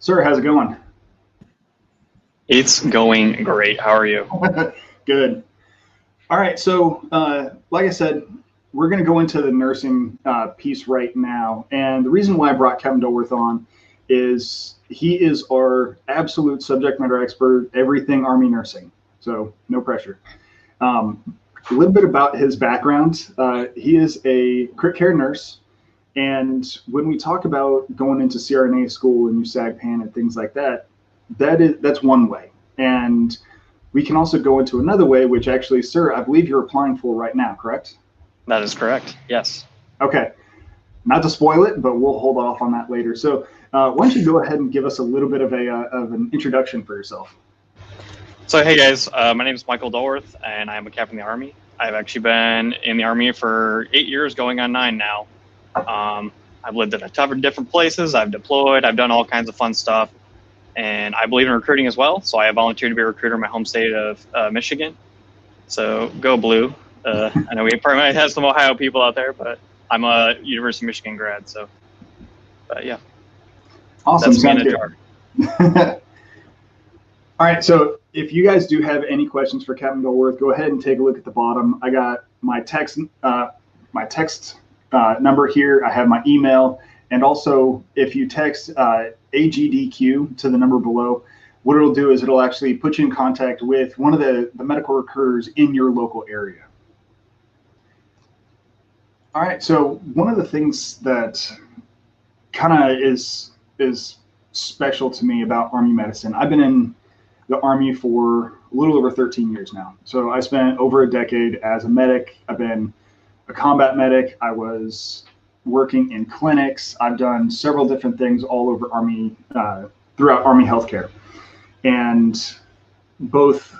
Sir, how's it going? It's going great. How are you? Good. All right. So, like I said, we're going to go into the nursing piece right now. And the reason why I brought Kevin Dulworth on is he is our absolute subject matter expert, everything Army nursing. So, no pressure. A little bit about his background. He is a crit care nurse. And when we talk about going into CRNA school and USAG-PAN and things like that, that's one way. And we can also go into another way, which actually, sir, I believe you're applying for right now, correct? That is correct. Yes. Okay. Not to spoil it, but we'll hold off on that later. So why don't you go ahead and give us a little bit of an introduction for yourself? So, hey guys, my name is Michael Dulworth, and I'm a captain in the Army. I've actually been in the Army for 8 years, going on 9 now. I've lived in a ton of different places. I've deployed. I've done all kinds of fun stuff. And I believe in recruiting as well. So I volunteered to be a recruiter in my home state of Michigan. So go blue. I know we probably might have some Ohio people out there, but I'm a University of Michigan grad. So, yeah. Awesome. That's me in a jar. All right. So if you guys do have any questions for Captain Dulworth, go ahead and take a look at the bottom. I got my text number here. I have my email. And also, if you text AGDQ to the number below, what it'll do is it'll actually put you in contact with one of the medical recruiters in your local area. All right, so one of the things that kind of is special to me about Army medicine, I've been in the Army for a little over 13 years now. So I spent over a decade as a medic. I've been a combat medic. I was working in clinics. I've done several different things all over Army, throughout Army healthcare. And both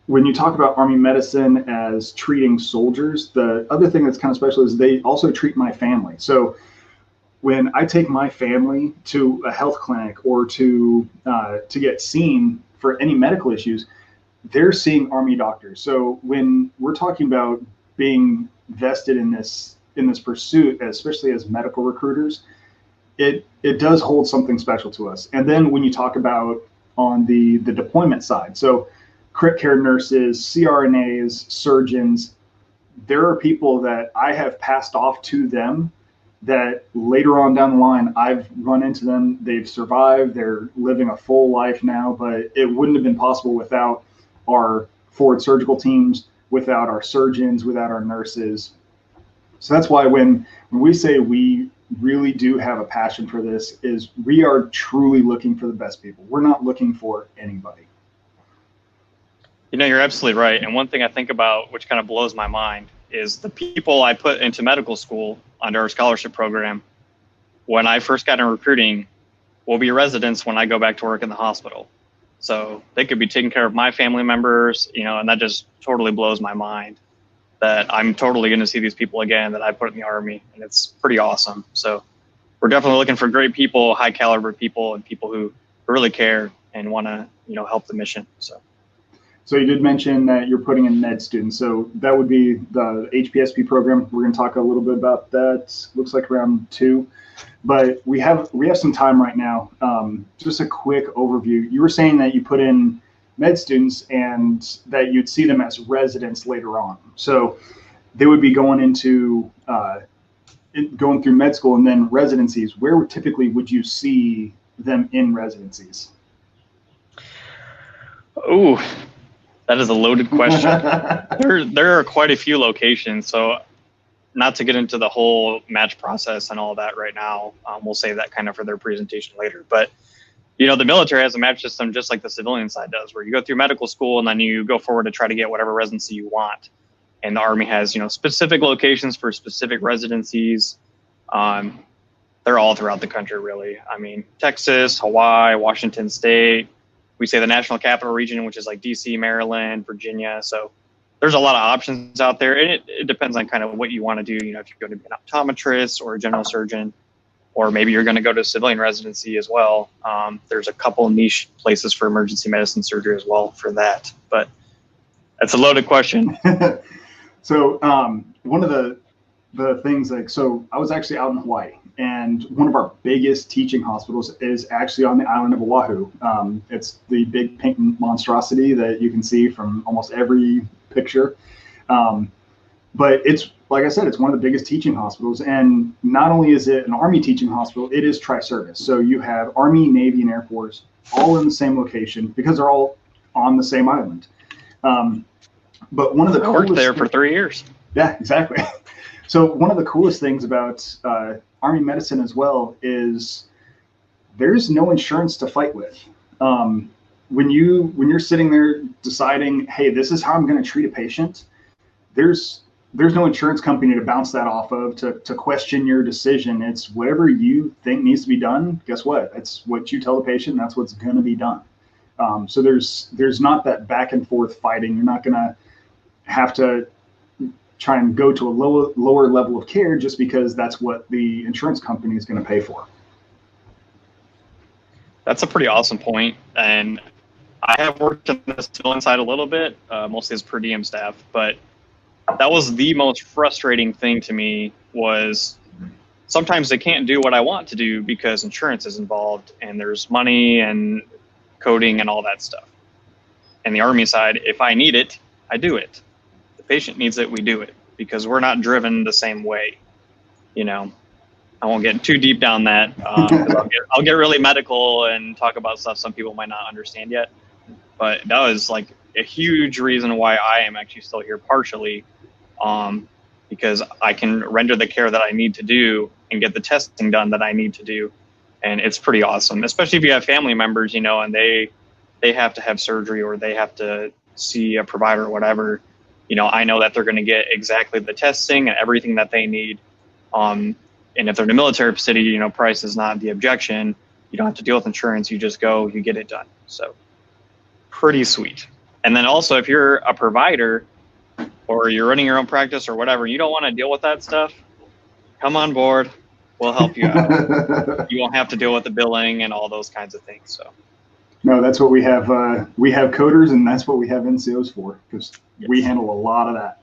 when you talk about Army medicine as treating soldiers, the other thing that's kind of special is they also treat my family. So when I take my family to a health clinic or to get seen for any medical issues, they're seeing Army doctors. So when we're talking about being vested in this pursuit, especially as medical recruiters, it does hold something special to us. And then when you talk about on the deployment side, so crit care nurses, CRNAs, surgeons, there are people that I have passed off to them that later on down the line, I've run into them, they've survived, they're living a full life now, but it wouldn't have been possible without our forward surgical teams, without our surgeons, without our nurses. So that's why when we say we really do have a passion for this, is we are truly looking for the best people. We're not looking for anybody. You know, you're absolutely right. And one thing I think about, which kind of blows my mind, is the people I put into medical school under our scholarship program, when I first got in recruiting, will be residents when I go back to work in the hospital. So they could be taking care of my family members, you know, and that just totally blows my mind that I'm totally going to see these people again that I put in the Army, and it's pretty awesome. So we're definitely looking for great people, high caliber people, and people who really care and want to, you know, help the mission. So you did mention that you're putting in med students. So that would be the HPSP program. We're going to talk a little bit about that. Looks like around 2, but we have some time right now. Just a quick overview. You were saying that you put in med students and that you'd see them as residents later on. So they would be going into going through med school and then residencies. Where typically would you see them in residencies? Oh, that is a loaded question. There are quite a few locations. So not to get into the whole match process and all that right now, we'll save that kind of for their presentation later. But you know, the military has a match system just like the civilian side does, where you go through medical school and then you go forward to try to get whatever residency you want. And the Army has, you know, specific locations for specific residencies. They're all throughout the country, really. I mean, Texas, Hawaii, Washington State. We say the National Capital Region, which is like DC, Maryland, Virginia. So there's a lot of options out there. And it depends on kind of what you want to do. You know, if you're going to be an optometrist or a general surgeon, or maybe you're going to go to civilian residency as well. There's a couple niche places for emergency medicine surgery as well for that. But that's a loaded question. So one of the the things like, so I was actually out in Hawaii, and one of our biggest teaching hospitals is actually on the island of Oahu. It's the big pink monstrosity that you can see from almost every picture. But it's, like I said, it's one of the biggest teaching hospitals. And not only is it an Army teaching hospital, it is tri-service. So you have Army, Navy, and Air Force all in the same location because they're all on the same island. But one of the I worked there for 3 years. Yeah, exactly. So one of the coolest things about Army medicine as well is there's no insurance to fight with. When you're sitting there deciding, hey, this is how I'm going to treat a patient, there's no insurance company to bounce that off of, to question your decision. It's whatever you think needs to be done. Guess what? It's what you tell the patient. That's what's going to be done. So there's not that back and forth fighting. You're not going to have to try and go to a lower level of care just because that's what the insurance company is going to pay for. That's a pretty awesome point. And I have worked in the civilian side a little bit, mostly as per diem staff, but that was the most frustrating thing to me. Was sometimes they can't do what I want to do because insurance is involved and there's money and coding and all that stuff. And the Army side, if I need it, I do it. The patient needs it, we do it, because we're not driven the same way. You know, I won't get too deep down that. I'll get really medical and talk about stuff some people might not understand yet. But that was like a huge reason why I am actually still here partially, because I can render the care that I need to do and get the testing done that I need to do. And it's pretty awesome, especially if you have family members, you know, and they have to have surgery or they have to see a provider or whatever. You know, I know that they're going to get exactly the testing and everything that they need. And if they're in a military facility, you know, price is not the objection. You don't have to deal with insurance. You just go, you get it done. So pretty sweet. And then also, if you're a provider or you're running your own practice or whatever, you don't want to deal with that stuff, come on board. We'll help you out. You won't have to deal with the billing and all those kinds of things. So. No, that's what we have. We have coders, and that's what we have NCOs for, because we handle a lot of that.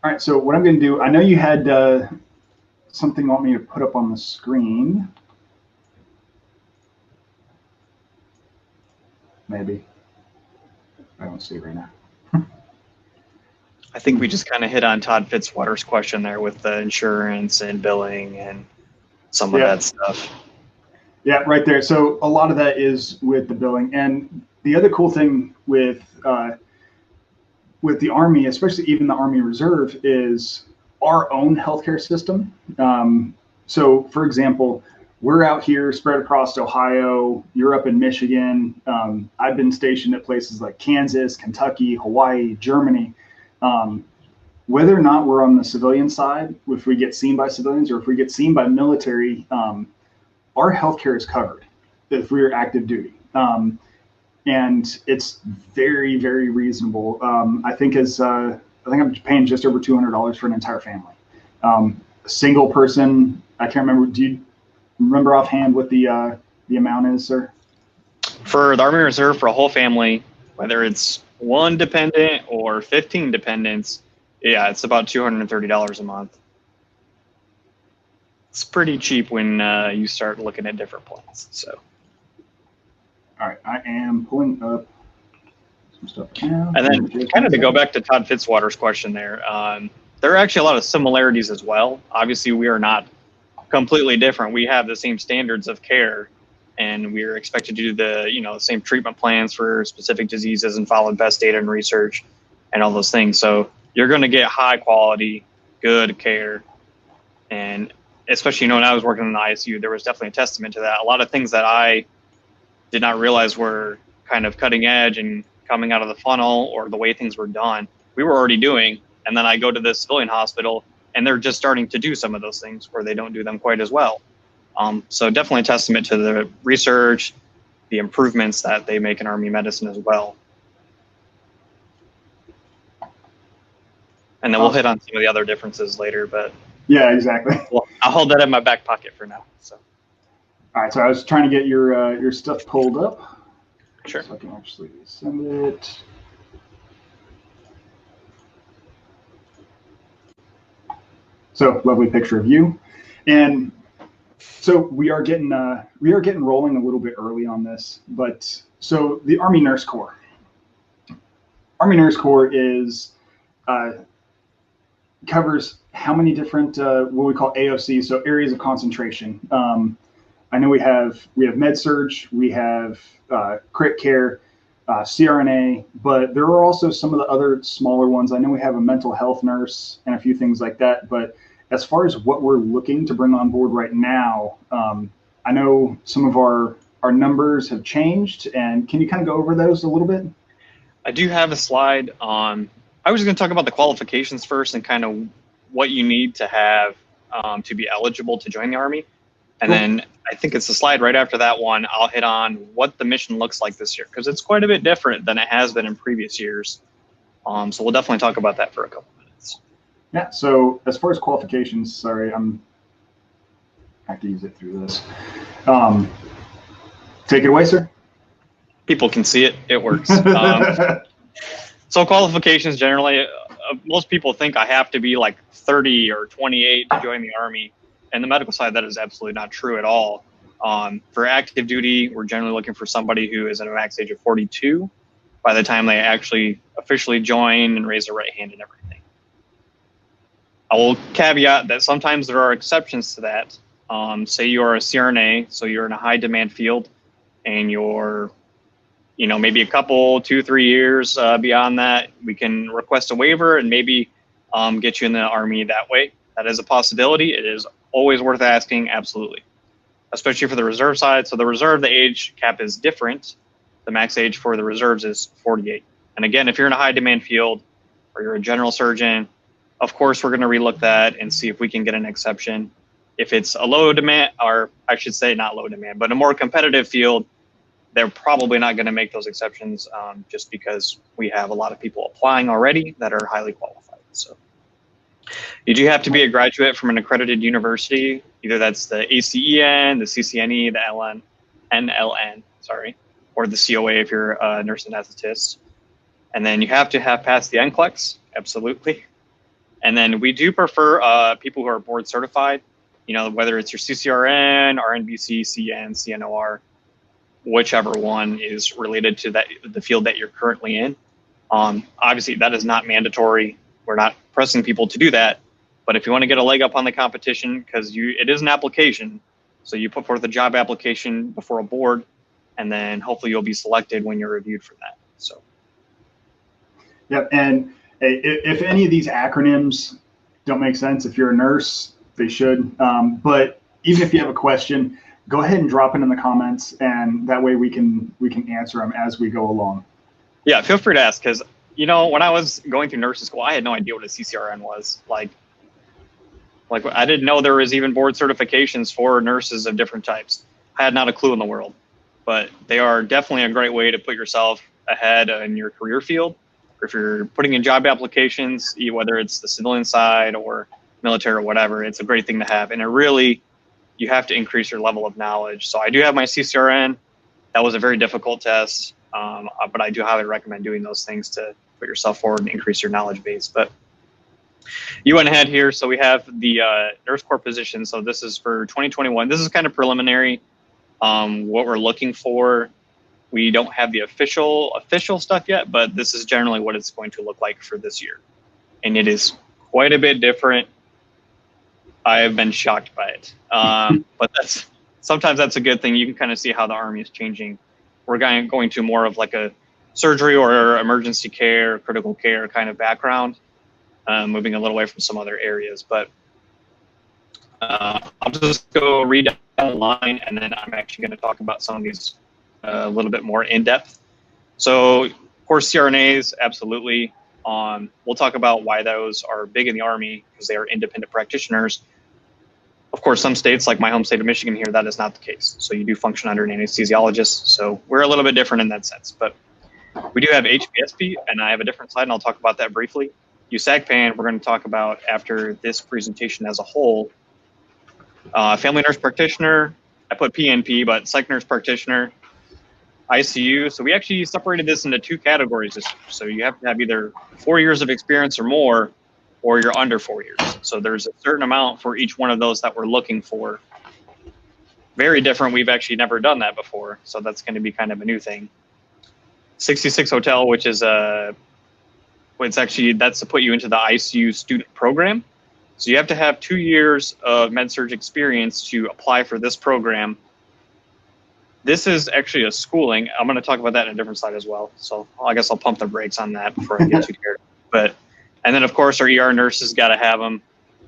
All right, so what I'm going to do, I know you had something you want me to put up on the screen. Maybe. I don't see it right now. I think we just kind of hit on Todd Fitzwater's question there with the insurance and billing and some of that stuff. Yeah, right there. So a lot of that is with the billing. And the other cool thing with the Army, especially even the Army Reserve, is our own healthcare system. So for example, we're out here spread across Ohio, you're up in Michigan. I've been stationed at places like Kansas, Kentucky, Hawaii, Germany. Whether or not we're on the civilian side, if we get seen by civilians or if we get seen by military, our healthcare is covered if we're active duty. And it's very, very reasonable. I think I'm paying just over $200 for an entire family. A single person, I can't remember. Do you remember offhand what the amount is, sir? For the Army Reserve, for a whole family, whether it's one dependent or 15 dependents, yeah, it's about $230 a month. It's pretty cheap when you start looking at different plans. So. All right, I am pulling up some stuff now. And then kind of to go back to Todd Fitzwater's question there, there are actually a lot of similarities as well. Obviously, we are not completely different. We have the same standards of care, and we are expected to do the same treatment plans for specific diseases and follow best data and research and all those things. So you're going to get high quality, good care. And especially, when I was working in the ICU, there was definitely a testament to that. A lot of things that I did not realize were kind of cutting edge and coming out of the funnel, or the way things were done, we were already doing. And then I go to the civilian hospital and they're just starting to do some of those things where they don't do them quite as well. So definitely a testament to the research, the improvements that they make in Army medicine as well. And then we'll hit on some of the other differences later, but yeah, exactly. Well, I'll hold that in my back pocket for now. So. All right, so I was trying to get your stuff pulled up. Sure. So I can actually send it. So lovely picture of you. And so we are getting rolling a little bit early on this, but so the Army Nurse Corps. Army Nurse Corps is covers how many different what we call AOCs, so areas of concentration. I know we have med surg, we have crit care, CRNA, but there are also some of the other smaller ones. I know we have a mental health nurse and a few things like that. But as far as what we're looking to bring on board right now, I know some of our numbers have changed. And can you kind of go over those a little bit? I do have a slide on. I was going to talk about the qualifications first and kind of what you need to have to be eligible to join the Army. And then I think it's the slide right after that one, I'll hit on what the mission looks like this year, because it's quite a bit different than it has been in previous years. So we'll definitely talk about that for a couple minutes. Yeah, so as far as qualifications, sorry, I have to use it through this. Take it away, sir. People can see it, it works. So qualifications generally, most people think I have to be like 30 or 28 to join the Army. And the medical side, that is absolutely not true at all. For active duty, we're generally looking for somebody who is at a max age of 42 by the time they actually officially join and raise their right hand and everything. I will caveat that sometimes there are exceptions to that. Say you're a CRNA, so you're in a high demand field and you're, maybe a couple, 2-3 years beyond that, we can request a waiver and maybe get you in the Army that way. That is a possibility. It is always worth asking, absolutely, especially for the reserve side. So the reserve, the age cap is different. The max age for the reserves is 48. And again, if you're in a high demand field or you're a general surgeon, of course, we're going to relook that and see if we can get an exception. If it's a low demand, or I should say not low demand, but a more competitive field, they're probably not going to make those exceptions just because we have a lot of people applying already that are highly qualified. So you do have to be a graduate from an accredited university. Either that's the ACEN, the CCNE, the NLN, or the COA if you're a nurse anesthetist. And then you have to have passed the NCLEX, absolutely. And then we do prefer people who are board certified, whether it's your CCRN, RNBC, CN, CNOR, whichever one is related to the field that you're currently in. Obviously, that is not mandatory. We're not pressing people to do that, but if you want to get a leg up on the competition, because it is an application, so you put forth a job application before a board, and then hopefully you'll be selected when you're reviewed for that. So, yep. And if any of these acronyms don't make sense, if you're a nurse, they should. But even if you have a question, go ahead and drop it in the comments, and that way we can answer them as we go along. Yeah, feel free to ask, because when I was going through nursing school, I had no idea what a CCRN was. Like I didn't know there was even board certifications for nurses of different types. I had not a clue in the world, but they are definitely a great way to put yourself ahead in your career field. Or if you're putting in job applications, whether it's the civilian side or military or whatever, it's a great thing to have. And you have to increase your level of knowledge. So I do have my CCRN. That was a very difficult test, but I do highly recommend doing those things to put yourself forward and increase your knowledge base. But you went ahead here. So we have the nurse corps position. So this is for 2021. This is kind of preliminary. What we're looking for, we don't have the official stuff yet, but this is generally what it's going to look like for this year. And it is quite a bit different. I have been shocked by it. But sometimes that's a good thing. You can kind of see how the Army is changing. We're going to more of like a surgery or emergency care, critical care kind of background, moving a little away from some other areas. But I'll just go read down the line, and then I'm actually going to talk about some of these a little bit more in depth. So, of course, CRNAs, absolutely. We'll talk about why those are big in the Army, because they are independent practitioners. Of course, some states, like my home state of Michigan here, that is not the case. So you do function under an anesthesiologist. So we're a little bit different in that sense. But we do have HPSP, and I have a different slide, and I'll talk about that briefly. USACPAN, we're going to talk about after this presentation as a whole. Family nurse practitioner, I put PNP, but psych nurse practitioner, ICU. So we actually separated this into two categories. So you have to have either 4 years of experience or more or you're under 4 years. So there's a certain amount for each one of those that we're looking for. Very different. We've actually never done that before. So that's going to be kind of a new thing. 66 Hotel, which is that's to put you into the ICU student program. So you have to have 2 years of med-surg experience to apply for this program. This is actually a schooling. I'm going to talk about that in a different slide as well. So I guess I'll pump the brakes on that before I get too carried. And then of course our ER nurses got to have them.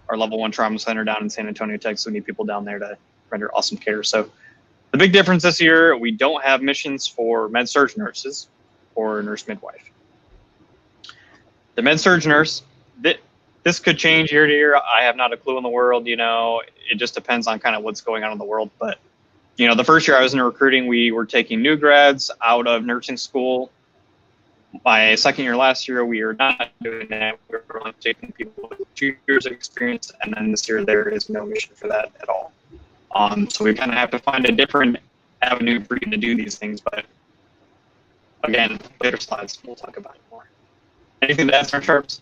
Our level 1 trauma center down in San Antonio, Texas. We need people down there to render awesome care. So the big difference this year, we don't have missions for med-surg nurses or nurse midwife. The med-surg nurse, this could change year to year. I have not a clue in the world, you know, it just depends on kind of what's going on in the world. But, you know, the first year I was in recruiting, we were taking new grads out of nursing school. My second year last year, we are not doing that. We're only taking people with 2 years of experience. And then this year, there is no mission for that at all. So we kind of have to find a different avenue for you to do these things. But again, later slides, we'll talk about it more. Anything to add, Sergeant Sharps?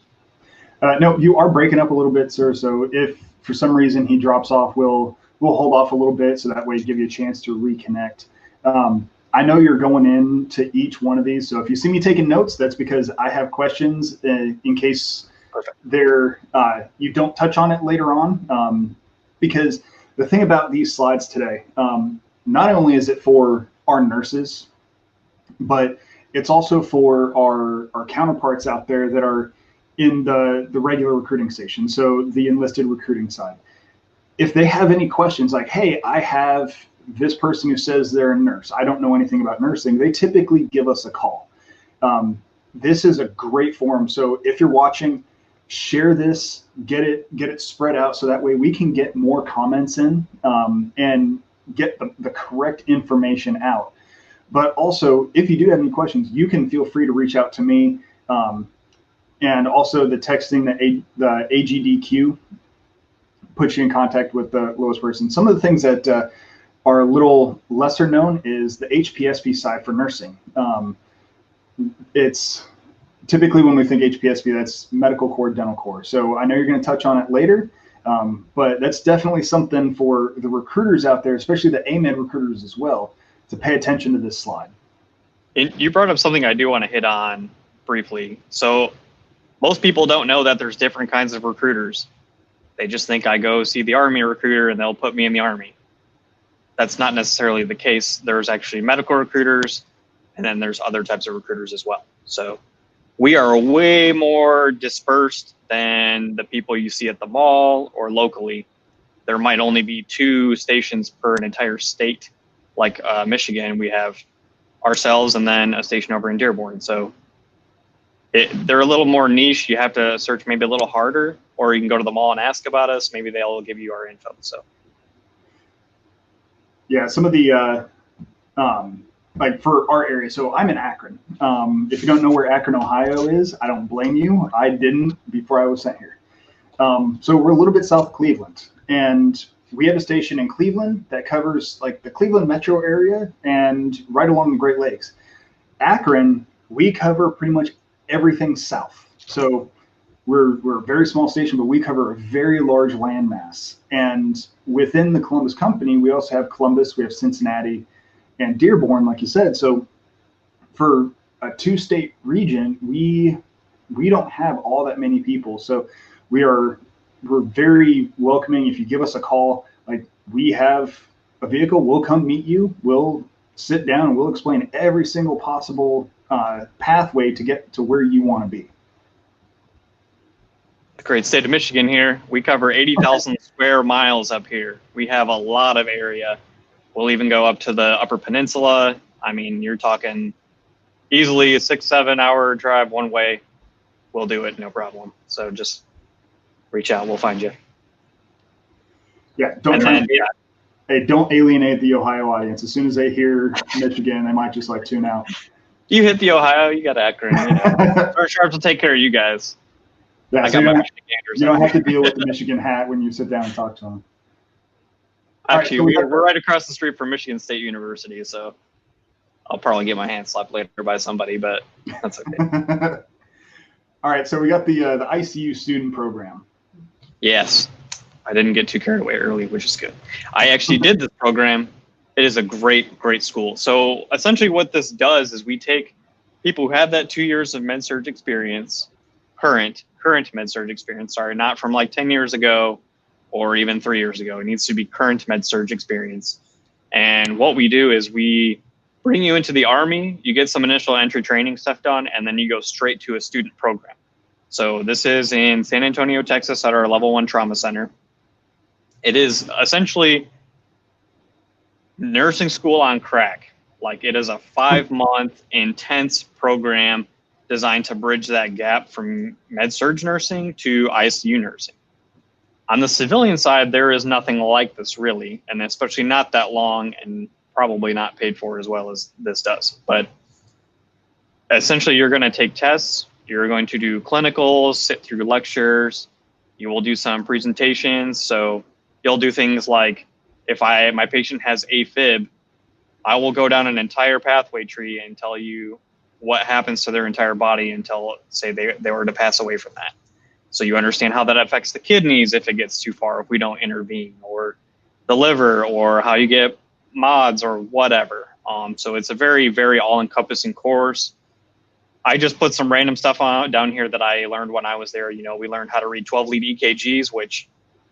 No, you are breaking up a little bit, sir. So if for some reason he drops off, we'll hold off a little bit so that way give you a chance to reconnect. I know you're going into each one of these, so if you see me taking notes, that's because I have questions in case you don't touch on it later on. Because the thing about these slides today, not only is it for our nurses, but it's also for our counterparts out there that are in the regular recruiting station, so the enlisted recruiting side. If they have any questions like, hey, I have this person who says they're a nurse, I don't know anything about nursing, they typically give us a call. This is a great forum. So if you're watching, share this, get it spread out so that way we can get more comments in and get the correct information out. But also, if you do have any questions, you can feel free to reach out to me. And also the texting, the AGDQ puts you in contact with the lowest person. Some of the things that are a little lesser known is the HPSP side for nursing. It's typically when we think HPSP, that's medical corps, dental corps. So I know you're going to touch on it later, but that's definitely something for the recruiters out there, especially the AMED recruiters as well, to pay attention to this slide. You brought up something I do want to hit on briefly. So most people don't know that there's different kinds of recruiters. They just think I go see the Army recruiter and they'll put me in the Army. That's not necessarily the case. There's actually medical recruiters, and then there's other types of recruiters as well. So we are way more dispersed than the people you see at the mall or locally. There might only be 2 stations per an entire state. Like Michigan, we have ourselves and then a station over in Dearborn. So they're a little more niche. You have to search maybe a little harder, or you can go to the mall and ask about us. Maybe they'll give you our info. So yeah, some of the like for our area. So I'm in Akron. If you don't know where Akron, Ohio is, I don't blame you. I didn't before I was sent here. So we're a little bit south of Cleveland, and we have a station in Cleveland that covers like the Cleveland metro area and right along the Great Lakes. Akron, we cover pretty much everything south. So we're a very small station, but we cover a very large landmass. And within the Columbus company, we also have Columbus, we have Cincinnati, and Dearborn, like you said. So for a 2-state region, we don't have all that many people. So we're very welcoming. If you give us a call, like we have a vehicle, we'll come meet you. We'll sit down and we'll explain every single possible pathway to get to where you want to be. The great state of Michigan here. We cover 80,000 square miles up here. We have a lot of area. We'll even go up to the Upper Peninsula. I mean, you're talking easily a 6-7 hour drive one way. We'll do it, no problem. So just reach out, we'll find you. Yeah, don't alienate the Ohio audience. As soon as they hear Michigan, they might just like tune out. You hit the Ohio, you got Akron. You know. Our Sharps will take care of you guys. Yeah, so you don't have to deal with the Michigan hat when you sit down and talk to them. Actually, right, so we're right across the street from Michigan State University, so I'll probably get my hand slapped later by somebody, but that's okay. All right, so we got the ICU student program. Yes, I didn't get too carried away early, which is good. I actually did this program. It is a great, great school. So essentially what this does is we take people who have that 2 years of med-surg experience, current med-surg experience, sorry, not from like 10 years ago or even 3 years ago. It needs to be current med-surg experience. And what we do is we bring you into the Army, you get some initial entry training stuff done, and then you go straight to a student program. So this is in San Antonio, Texas at our level 1 trauma center. It is essentially nursing school on crack. Like, it is a 5-month intense program designed to bridge that gap from med-surg nursing to ICU nursing. On the civilian side, there is nothing like this really, and especially not that long and probably not paid for as well as this does. But essentially, you're going to take tests, you're going to do clinicals, sit through lectures, you will do some presentations. So you'll do things like, if my patient has AFib, I will go down an entire pathway tree and tell you what happens to their entire body until, say, they were to pass away from that. So you understand how that affects the kidneys if it gets too far, if we don't intervene, or the liver, or how you get MODS or whatever. So it's a very, very all-encompassing course. I just put some random stuff down here that I learned when I was there. You know, we learned how to read 12-lead EKGs, which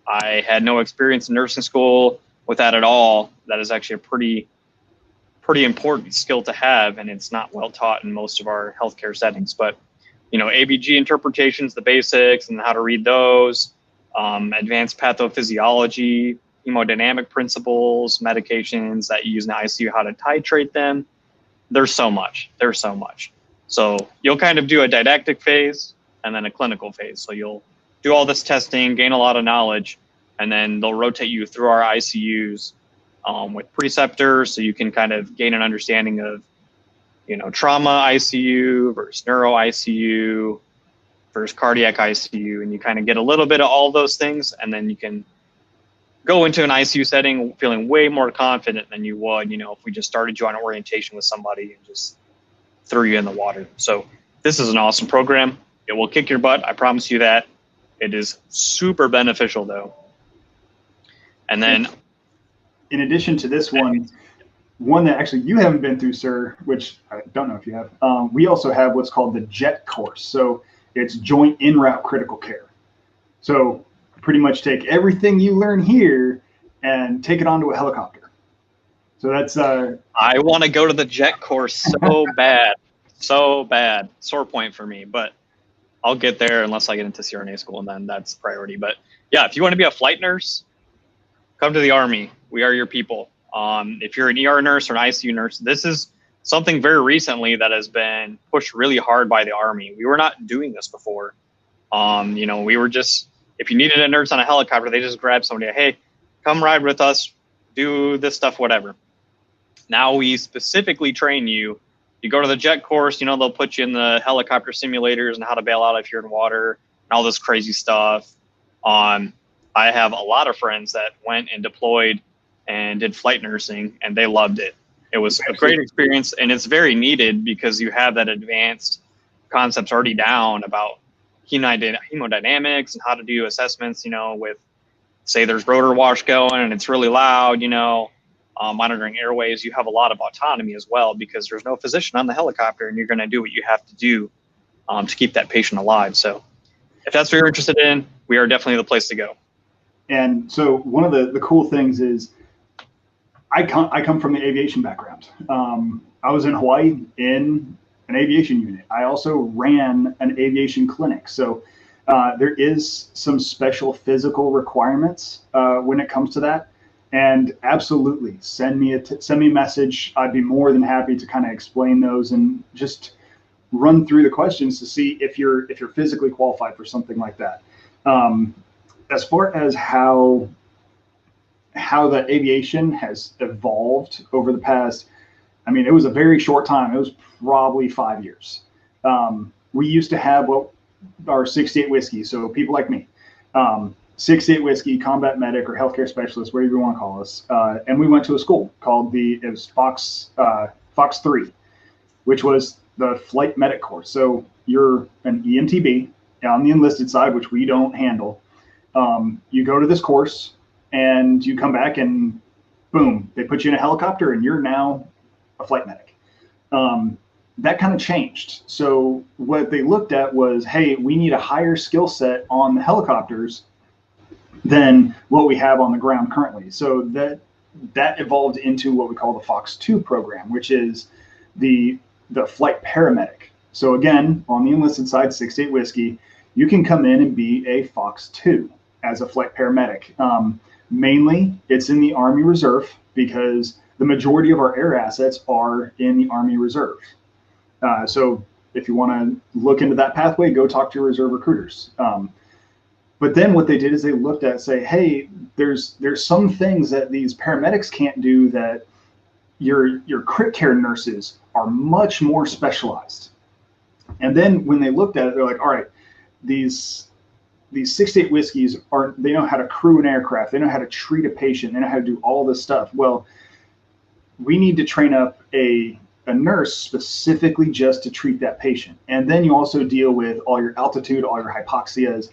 I had no experience in nursing school with that at all. That is actually a pretty important skill to have, and it's not well taught in most of our healthcare settings. But, you know, ABG interpretations, the basics, and how to read those, advanced pathophysiology, hemodynamic principles, medications that you use in the ICU, how to titrate them. There's so much. So you'll kind of do a didactic phase and then a clinical phase. So you'll do all this testing, gain a lot of knowledge, and then they'll rotate you through our ICUs with preceptors, so you can kind of gain an understanding of, you know, trauma ICU versus neuro ICU versus cardiac ICU, and you kind of get a little bit of all those things, and then you can go into an ICU setting feeling way more confident than you would, you know, if we just started you on orientation with somebody and just threw you in the water. So this is an awesome program. It will kick your butt. I promise you that. It is super beneficial though. And then, in addition to this one that actually you haven't been through, sir, which I don't know if you have, we also have what's called the JET course. So it's joint en route critical care. So pretty much take everything you learn here and take it onto a helicopter. So that's I want to go to the JET course so bad, so bad. Sore point for me, but I'll get there unless I get into CRNA school, and then that's priority. But yeah, if you want to be a flight nurse, come to the Army. We are your people. If you're an ER nurse or an ICU nurse, this is something very recently that has been pushed really hard by the Army. We were not doing this before. You know, we were just, if you needed a nurse on a helicopter, they just grabbed somebody, hey, come ride with us, do this stuff, whatever. Now we specifically train you. You go to the JET course, you know, they'll put you in the helicopter simulators and how to bail out if you're in water and all this crazy stuff. I have a lot of friends that went and deployed and did flight nursing, and they loved it. It was a great experience, and it's very needed because you have that advanced concepts already down about hemodynamics and how to do assessments, you know, with, say, there's rotor wash going and it's really loud, you know, monitoring airways. You have a lot of autonomy as well because there's no physician on the helicopter, and you're going to do what you have to do to keep that patient alive. So if that's what you're interested in, we are definitely the place to go. And so one of the cool things is I come from the aviation background. I was in Hawaii in an aviation unit. I also ran an aviation clinic. So there is some special physical requirements when it comes to that. And absolutely, send me a message. I'd be more than happy to kind of explain those and just run through the questions to see if you're physically qualified for something like that. As far as how the aviation has evolved over the past, I mean, it was a very short time. It was probably 5 years. We used to have our 68 whiskey. So people like me, 68 whiskey, combat medic or healthcare specialist, whatever you want to call us. And we went to a school called it was Fox 3, which was the flight medic course. So you're an EMTB on the enlisted side, which we don't handle. You go to this course and you come back and boom, they put you in a helicopter and you're now a flight medic. That kind of changed. So what they looked at was, hey, we need a higher skill set on the helicopters than what we have on the ground currently. So that evolved into what we call the Fox 2 program, which is the flight paramedic. So again, on the enlisted side, 6-8 whiskey, you can come in and be a Fox 2 as a flight paramedic. Mainly, it's in the Army Reserve because the majority of our air assets are in the Army Reserve. So if you want to look into that pathway, go talk to your reserve recruiters. But then what they did is they looked at, say, hey, there's some things that these paramedics can't do that your crit care nurses are much more specialized. And then when they looked at it, they're like, all right, these 6-8 whiskeys they know how to crew an aircraft, they know how to treat a patient, they know how to do all this stuff. Well, we need to train up a nurse specifically just to treat that patient. And then you also deal with all your altitude, all your hypoxias,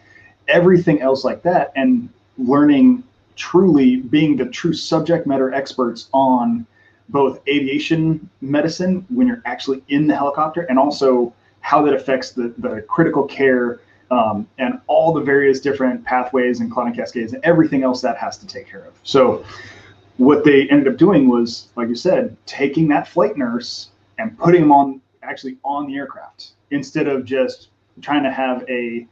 everything else like that, and learning truly being the true subject matter experts on both aviation medicine when you're actually in the helicopter, and also how that affects the critical care and all the various different pathways and clotting cascades and everything else that has to take care of. So what they ended up doing was, like you said, taking that flight nurse and putting them on the aircraft instead of just trying to have a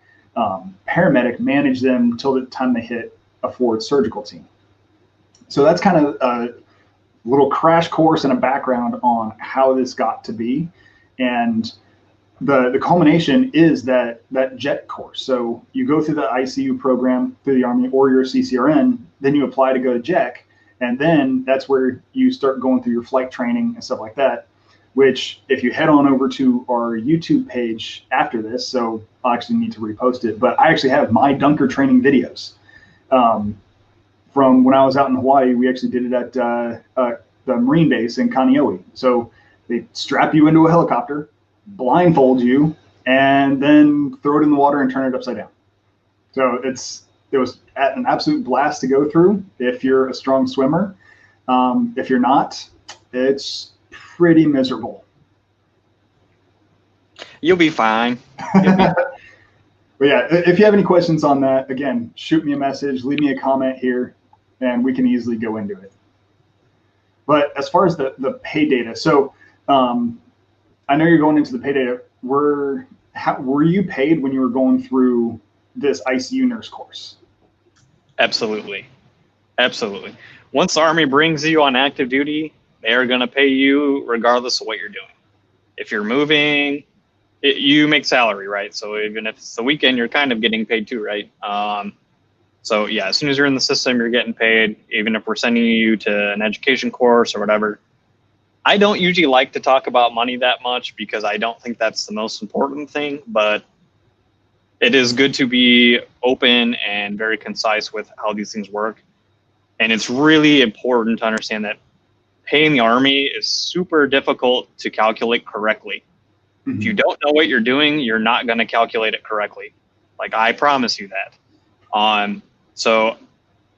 paramedic manage them till the time they hit a forward surgical team. So that's kind of a little crash course and a background on how this got to be. And the culmination is that JET course. So you go through the ICU program through the Army, or you're a CCRN, then you apply to go to JEC, and then that's where you start going through your flight training and stuff like that, which if you head on over to our YouTube page after this, so I'll actually need to repost it, but I actually have my Dunker training videos. From when I was out in Hawaii, we actually did it at the Marine base in Kaneohe. So they strap you into a helicopter, blindfold you, and then throw it in the water and turn it upside down. So it was an absolute blast to go through if you're a strong swimmer. If you're not, it's pretty miserable. You'll be fine. But yeah, if you have any questions on that, again, shoot me a message, leave me a comment here, and we can easily go into it. But as far as the pay data, so I know you're going into the pay data. Were you paid when you were going through this ICU nurse course? Absolutely. Absolutely. Once the Army brings you on active duty, they are going to pay you regardless of what you're doing. If you're moving, you make salary, right? So even if it's the weekend, you're kind of getting paid too, right? So yeah, as soon as you're in the system, you're getting paid, even if we're sending you to an education course or whatever. I don't usually like to talk about money that much because I don't think that's the most important thing, but it is good to be open and very concise with how these things work. And it's really important to understand that paying the Army is super difficult to calculate correctly. Mm-hmm. If you don't know what you're doing, you're not going to calculate it correctly. Like, I promise you that. So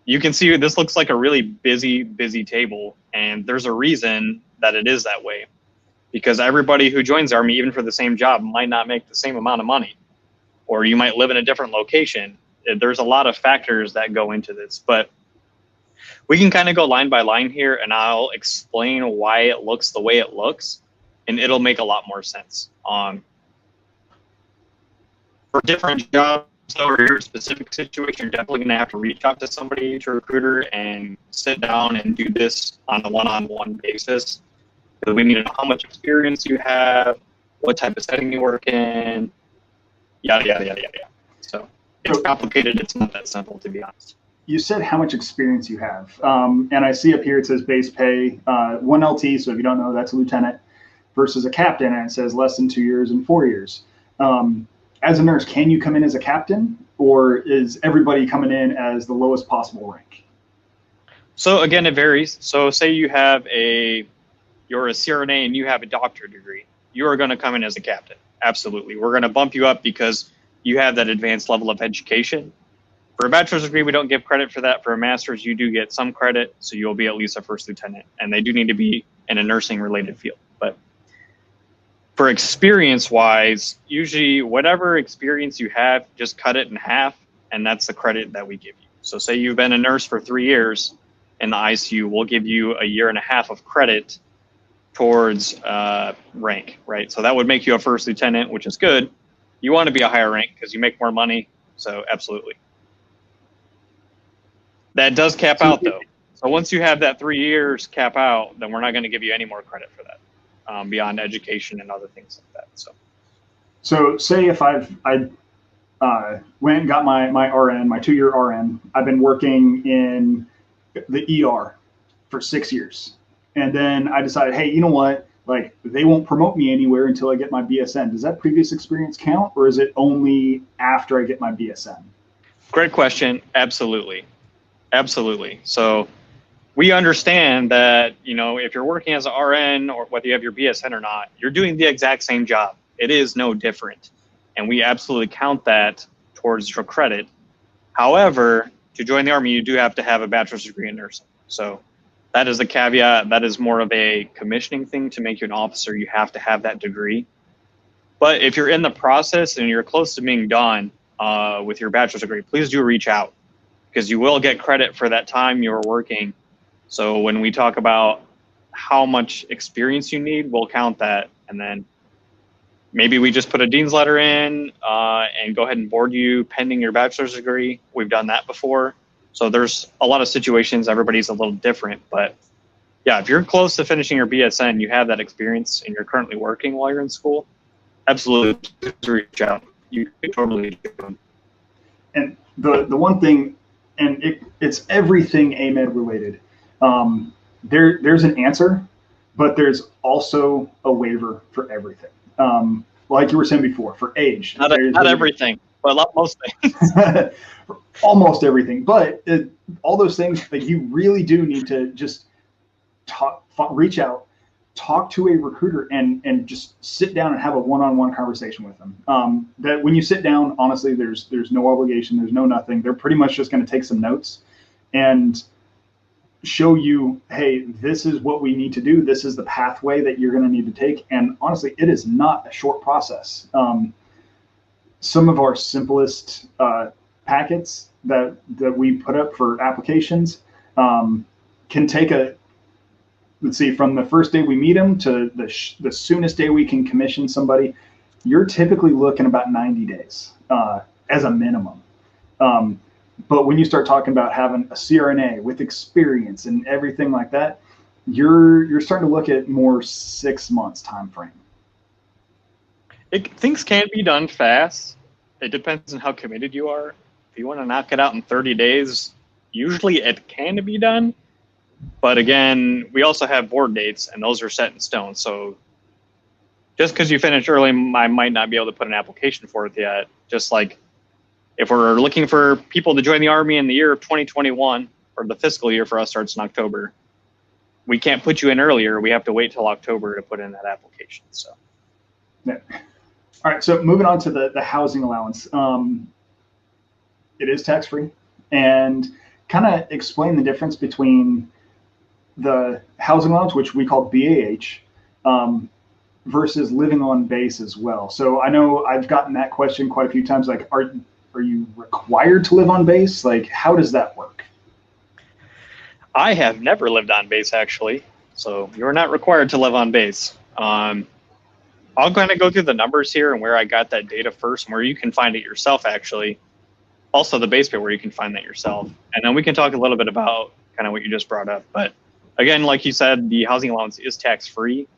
you can see this looks like a really busy table, and there's a reason that it is that way, because everybody who joins the Army, even for the same job, might not make the same amount of money, or you might live in a different location. There's a lot of factors that go into this, but we can kind of go line by line here, and I'll explain why it looks the way it looks, and it'll make a lot more sense. For different jobs or your specific situation, you're definitely going to have to reach out to somebody, to a recruiter, and sit down and do this on a one-on-one basis. Because we need to know how much experience you have, what type of setting you work in, yada, yada, yada, yada. So it's complicated. It's not that simple, to be honest. You said how much experience you have. And I see up here it says base pay, 1 LT, so if you don't know, that's a lieutenant, versus a captain, and it says less than 2 years and 4 years. As a nurse, can you come in as a captain, or is everybody coming in as the lowest possible rank? So again, it varies. So say you're a CRNA and you have a doctorate degree. you are going to come in as a captain. Absolutely. We're going to bump you up because you have that advanced level of education. For a bachelor's degree, we don't give credit for that. For a master's, you do get some credit, so you'll be at least a first lieutenant. And they do need to be in a nursing-related field. But for experience-wise, usually whatever experience you have, just cut it in half, and that's the credit that we give you. So say you've been a nurse for 3 years in the ICU, we'll give you a year and a half of credit towards rank, right? So that would make you a first lieutenant, which is good. You want to be a higher rank because you make more money, so absolutely. That does cap out, though. So once you have that 3 years cap out, then we're not going to give you any more credit for that beyond education and other things like that. So say if I went and got my RN, my 2-year RN, I've been working in the ER for 6 years. And then I decided, hey, you know what? Like, they won't promote me anywhere until I get my BSN. Does that previous experience count, or is it only after I get my BSN? Great question. Absolutely. Absolutely. So we understand that, you know, if you're working as an RN or whether you have your BSN or not, you're doing the exact same job. It is no different. And we absolutely count that towards your credit. However, to join the Army, you do have to have a bachelor's degree in nursing. So that is the caveat. That is more of a commissioning thing. To make you an officer, you have to have that degree. But if you're in the process and you're close to being done with your bachelor's degree, please do reach out, because you will get credit for that time you were working. So when we talk about how much experience you need, we'll count that. And then maybe we just put a dean's letter in and go ahead and board you pending your bachelor's degree. We've done that before. So there's a lot of situations. Everybody's a little different. But yeah, if you're close to finishing your BSN, you have that experience, and you're currently working while you're in school, absolutely reach out. You can totally do it. And the one thing, and it's everything AMED related. There's an answer, but there's also a waiver for everything. Like you were saying before, for age. Not everything, but most things. Almost everything. But all those things that you really do need to just reach out, talk to a recruiter, and just sit down and have a one-on-one conversation with them. That when you sit down, honestly, there's no obligation, there's no nothing. They're pretty much just going to take some notes and show you, hey, this is what we need to do. This is the pathway that you're going to need to take. And honestly, it is not a short process. Some of our simplest packets that we put up for applications can take let's see, from the first day we meet them to the soonest day we can commission somebody, you're typically looking about 90 days as a minimum. But when you start talking about having a CRNA with experience and everything like that, you're starting to look at more 6 months time frame. Things can be done fast. It depends on how committed you are. If you want to knock it out in 30 days, usually it can be done. But again, we also have board dates, and those are set in stone. So just because you finish early, I might not be able to put an application for it yet. Just like if we're looking for people to join the Army in the year of 2021, or the fiscal year for us starts in October, we can't put you in earlier. We have to wait till October to put in that application. So, yeah. All right. So moving on to the housing allowance. It is tax-free, and kind of explain the difference between the housing allowance, which we call BAH, versus living on base as well. So I know I've gotten that question quite a few times. Like, are you required to live on base? Like, how does that work? I have never lived on base, actually. So you're not required to live on base. I'll kind of go through the numbers here and where I got that data first, and where you can find it yourself, actually. Also the base pay where you can find that yourself. And then we can talk a little bit about kind of what you just brought up. But again, like you said, the housing allowance is tax-free.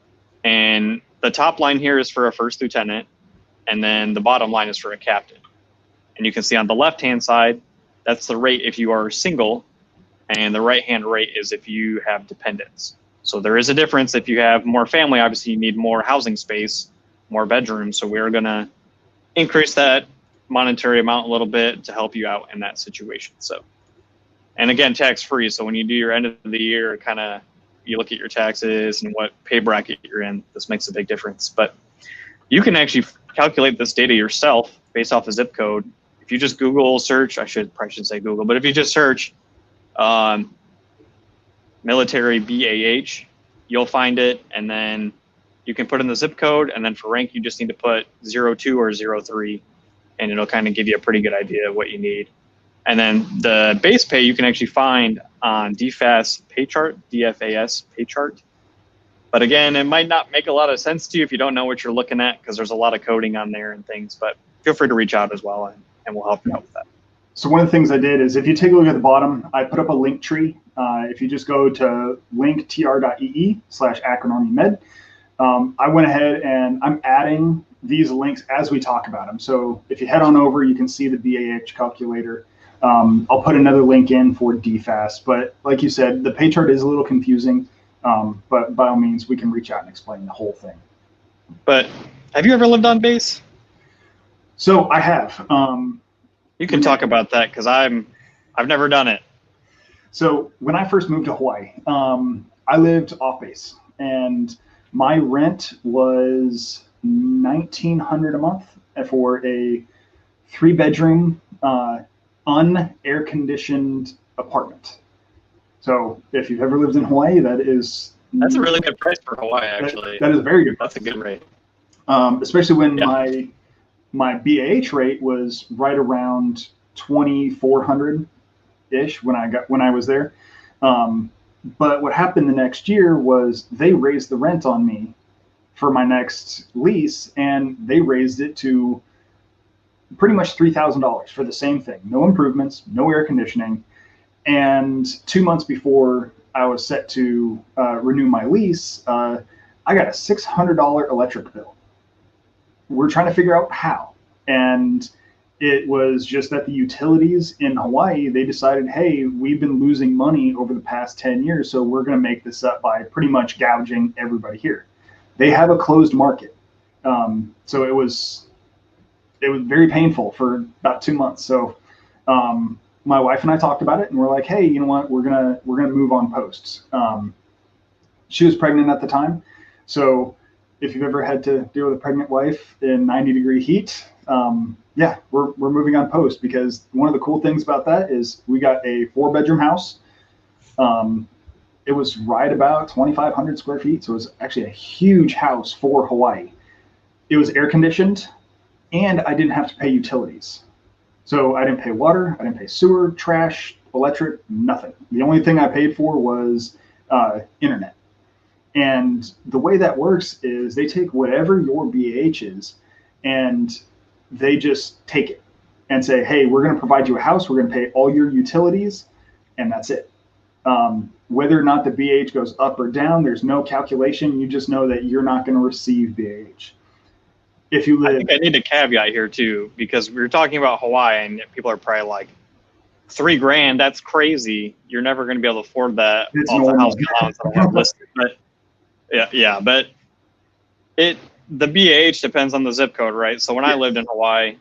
And the top line here is for a first lieutenant, and then the bottom line is for a captain. And you can see on the left-hand side, that's the rate if you are single, and the right-hand rate is if you have dependents. So there is a difference. If you have more family, obviously you need more housing space, more bedrooms. So we're going to increase that monetary amount a little bit to help you out in that situation. So, and again, tax-free. So when you do your end of the year, kind of you look at your taxes and what pay bracket you're in. This makes a big difference. But you can actually calculate this data yourself based off a zip code. If you just Google search, I probably should say Google, but if you just search military BAH, you'll find it, and then you can put in the zip code, and then for rank, you just need to put 02 or 03, and it'll kind of give you a pretty good idea of what you need. And then the base pay you can actually find on DFAS pay chart, DFAS pay chart. But again, it might not make a lot of sense to you if you don't know what you're looking at, because there's a lot of coding on there and things, but feel free to reach out as well, and we'll help you out with that. So one of the things I did is, if you take a look at the bottom, I put up a link tree. If you just go to linktr.ee/AkronArmyMed, I went ahead and I'm adding these links as we talk about them. So if you head on over, you can see the BAH calculator. I'll put another link in for DFAS, but like you said, the pay chart is a little confusing, but by all means, we can reach out and explain the whole thing. But have you ever lived on base? So I have. You can talk about that, because I've never done it. So when I first moved to Hawaii, I lived off base, and my rent was $1,900 a month for a 3-bedroom, un-air conditioned apartment. So if you've ever lived in Hawaii, that's a really good price for Hawaii, actually. That is a very good price. That's a good rate. Especially when my BAH rate was right around 2,400 ish when I was there. But what happened the next year was they raised the rent on me for my next lease, and they raised it to pretty much $3,000 for the same thing. No improvements, no air conditioning. And 2 months before I was set to renew my lease, I got a $600 electric bill. We're trying to figure out how. And it was just that the utilities in Hawaii, they decided, hey, we've been losing money over the past 10 years, so we're going to make this up by pretty much gouging everybody here. They have a closed market. So it was very painful for about 2 months. So my wife and I talked about it, and we're like, hey, you know what, we're gonna move on posts. She was pregnant at the time, so if you've ever had to deal with a pregnant wife in 90-degree heat, yeah, we're moving on post, because one of the cool things about that is we got a 4-bedroom house. It was right about 2,500 square feet, so it was actually a huge house for Hawaii. It was air conditioned, and I didn't have to pay utilities. So I didn't pay water, I didn't pay sewer, trash, electric, nothing. The only thing I paid for was internet. And the way that works is they take whatever your BAH is, and they just take it and say, hey, we're going to provide you a house, we're going to pay all your utilities, and that's it. Whether or not the BAH goes up or down, there's no calculation. You just know that you're not going to receive BAH. If you live, I think I need a caveat here too, because we were talking about Hawaii, and people are probably like, $3,000, that's crazy. You're never going to be able to afford that off the house allowance that I have listed. But but the BAH depends on the zip code, right? So when I lived in Hawaii,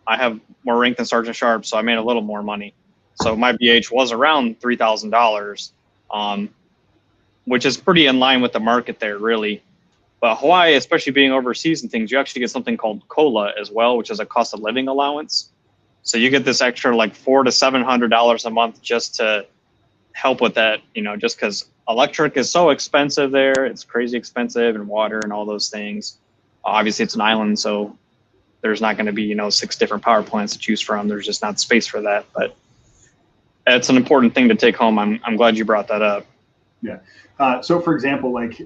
I have more rank than Sergeant Sharp, so I made a little more money. So my BAH was around $3,000, which is pretty in line with the market there, really. But Hawaii, especially being overseas and things, you actually get something called COLA as well, which is a cost of living allowance. So you get this extra like $400 to $700 a month just to help with that, just because electric is so expensive there. It's crazy expensive, and water and all those things. Obviously, it's an island, so there's not going to be, 6 different power plants to choose from. There's just not space for that. But it's an important thing to take home. I'm glad you brought that up. Yeah. So, for example, like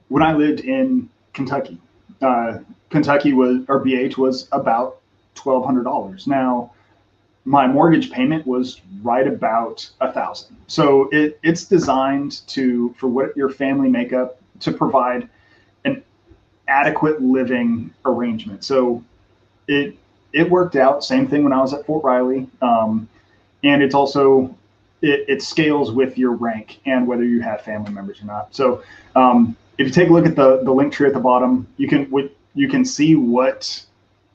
when I lived in Kentucky, our BAH was about $1,200. Now, my mortgage payment was right about $1,000. So it's designed for what your family makeup to provide an adequate living arrangement. So it worked out. Same thing when I was at Fort Riley, and it's also it scales with your rank and whether you have family members or not. So if you take a look at the link tree at the bottom, you can see what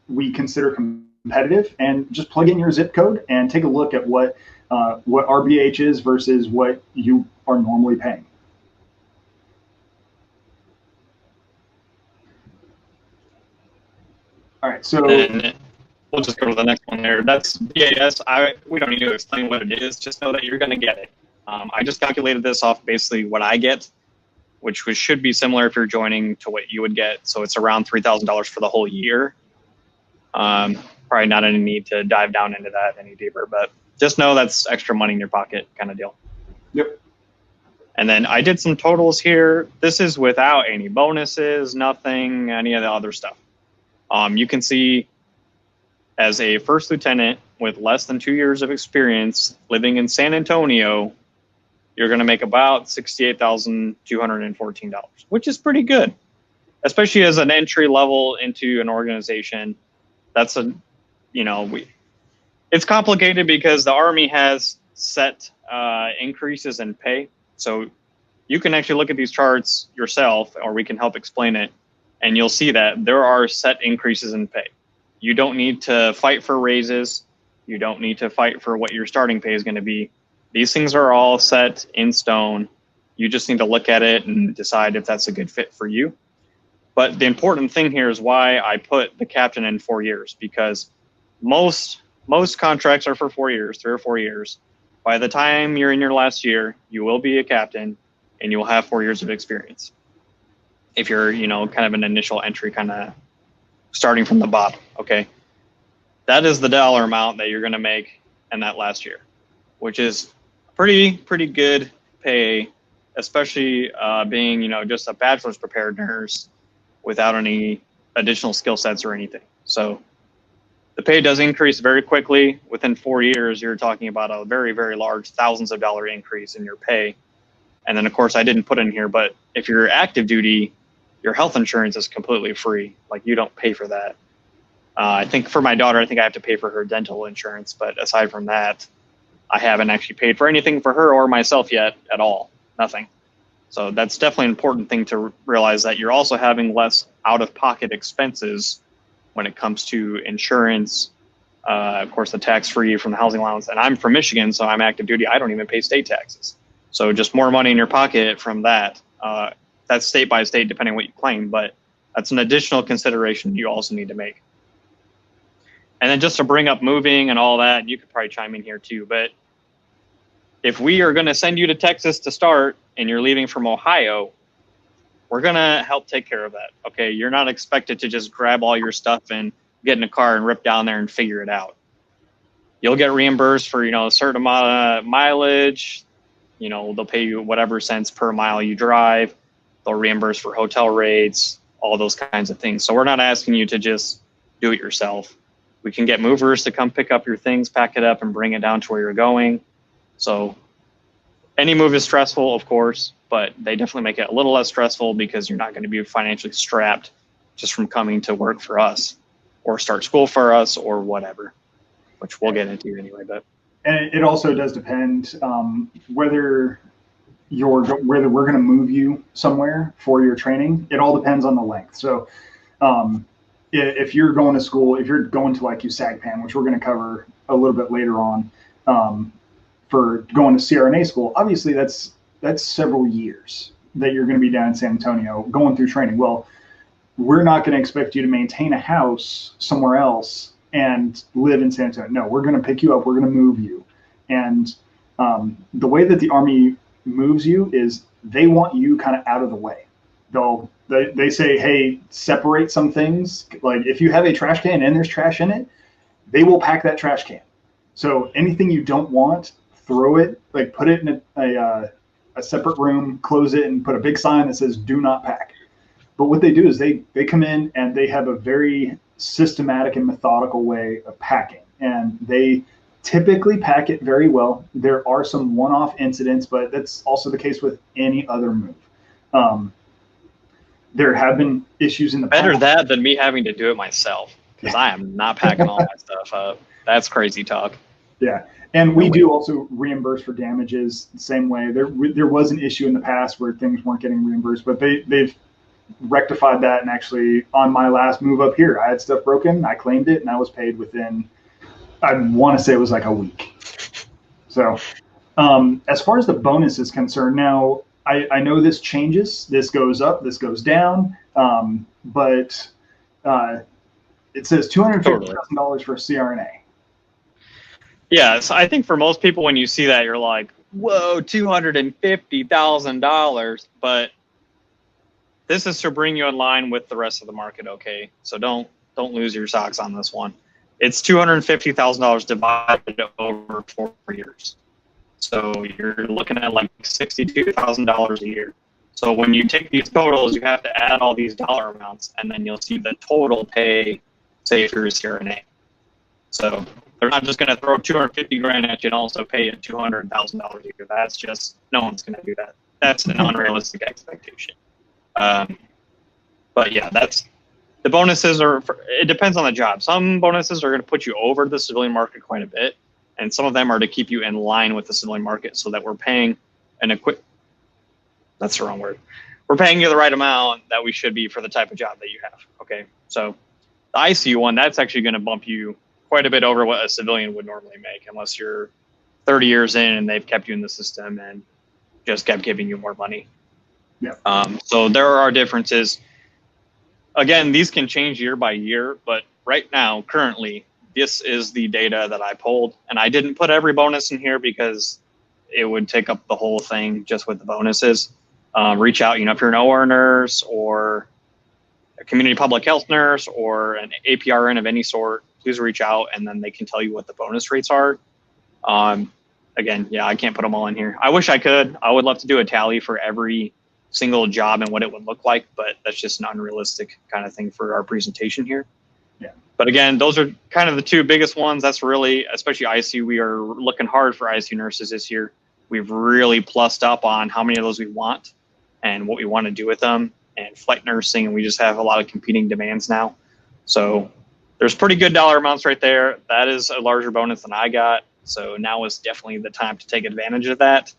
we consider competitive, and just plug in your zip code and take a look at what our BAH is versus what you are normally paying. All right, so And we'll just go to the next one there. That's BAS. We don't need to explain what it is. Just know that you're going to get it. I just calculated this off basically what I get, which should be similar if you're joining to what you would get. So it's around $3,000 for the whole year. Probably not any need to dive down into that any deeper, but just know that's extra money in your pocket kind of deal. yep. And then I did some totals here. This is without any bonuses, nothing, any of the other stuff. You can see as a first lieutenant with less than 2 years of experience living in San Antonio, you're going to make about $68,214, which is pretty good, especially as an entry level into an organization. That's it's complicated because the Army has set increases in pay. So you can actually look at these charts yourself, or we can help explain it, and you'll see that there are set increases in pay. You don't need to fight for raises. You don't need to fight for what your starting pay is going to be. These things are all set in stone. You just need to look at it and decide if that's a good fit for you. But the important thing here is why I put the captain in 4 years, because most contracts are for 4 years, 3 or 4 years. By the time you're in your last year, you will be a captain and you will have 4 years of experience. If you're, kind of an initial entry, kind of starting from the bottom, okay? That is the dollar amount that you're going to make in that last year, which is pretty good pay, especially being, just a bachelor's prepared nurse without any additional skill sets or anything. So the pay does increase very quickly. Within 4 years, you're talking about a very, very large thousands of dollar increase in your pay. And then, of course, I didn't put in here, but if you're active duty, your health insurance is completely free. Like, you don't pay for that. I think for my daughter, I think I have to pay for her dental insurance. But aside from that, I haven't actually paid for anything for her or myself yet at all. Nothing. So that's definitely an important thing to realize, that you're also having less out-of-pocket expenses when it comes to insurance. Of course, the tax-free from the housing allowance. And I'm from Michigan, so I'm active duty. I don't even pay state taxes. So just more money in your pocket from that. That's state by state, depending on what you claim, but that's an additional consideration you also need to make. And then just to bring up moving and all that, you could probably chime in here too, but if we are going to send you to Texas to start and you're leaving from Ohio, we're going to help take care of that. Okay. You're not expected to just grab all your stuff and get in a car and rip down there and figure it out. You'll get reimbursed for, a certain amount of mileage. They'll pay you whatever cents per mile you drive. They'll reimburse for hotel rates, all those kinds of things. So we're not asking you to just do it yourself. We can get movers to come pick up your things, pack it up, and bring it down to where you're going. So any move is stressful, of course, but they definitely make it a little less stressful because you're not going to be financially strapped just from coming to work for us or start school for us or whatever, which we'll get into anyway. But and it also does depend whether we're going to move you somewhere for your training. It all depends on the length. So if you're going to school, if you're going to like USAGPAN, which we're going to cover a little bit later on, for going to CRNA school, obviously that's several years that you're going to be down in San Antonio going through training. Well, we're not going to expect you to maintain a house somewhere else and live in San Antonio. No, we're going to pick you up. We're going to move you. And the way that the Army moves you is they want you kind of out of the way. They say, hey, separate some things. Like if you have a trash can and there's trash in it, they will pack that trash can. So anything you don't want, throw it, like put it in a separate room, close it, and put a big sign that says do not pack. But what they do is they come in and they have a very systematic and methodical way of packing. And they typically pack it very well. There are some one-off incidents, but that's also the case with any other move. There have been issues in the better past. that than me having to do it myself, because I am not packing all my stuff up. That's crazy talk. Yeah. And we do also reimburse for damages the same way. There was an issue in the past where things weren't getting reimbursed, but they've rectified that. And actually on my last move up here, I had stuff broken, I claimed it, and I was paid within, I want to say it was like a week. So as far as the bonus is concerned, now I know this changes, this goes up, this goes down, but It says $250,000 Totally. for a CRNA. Yeah, so I think for most people, when you see that, you're like, whoa, $250,000. But this is to bring you in line with the rest of the market, okay? So don't lose your socks on this one. It's $250,000 divided over 4 years. So you're looking at like $62,000 a year. So when you take these totals, you have to add all these dollar amounts, and then you'll see the total pay, say, if you're a CRNA. So they're not just going to throw 250 grand at you and also pay you $200,000 a year. That's just, no one's going to do that. That's an unrealistic expectation. But yeah, the bonuses are, it depends on the job. Some bonuses are going to put you over the civilian market quite a bit, and some of them are to keep you in line with the civilian market so that we're paying that's the wrong word. We're paying you the right amount that we should be for the type of job that you have. Okay. So the ICU one, that's actually going to bump you quite a bit over what a civilian would normally make, unless you're 30 years in and they've kept you in the system and just kept giving you more money. Yeah. So there are differences. Again, these can change year by year, but right now, currently, this is the data that I pulled, and I didn't put every bonus in here because it would take up the whole thing just with the bonuses. Reach out, if you're an OR nurse or a community public health nurse or an APRN of any sort, please reach out, and then they can tell you what the bonus rates are. Again, yeah, I can't put them all in here. I wish I could. I would love to do a tally for every single job and what it would look like, but that's just an unrealistic kind of thing for our presentation here. Yeah. But again, those are kind of the two biggest ones. That's really, especially ICU, we are looking hard for ICU nurses this year. We've really plussed up on how many of those we want and what we want to do with them, and flight nursing, and we just have a lot of competing demands now. So there's pretty good dollar amounts right there. That is a larger bonus than I got. So now is definitely the time to take advantage of that.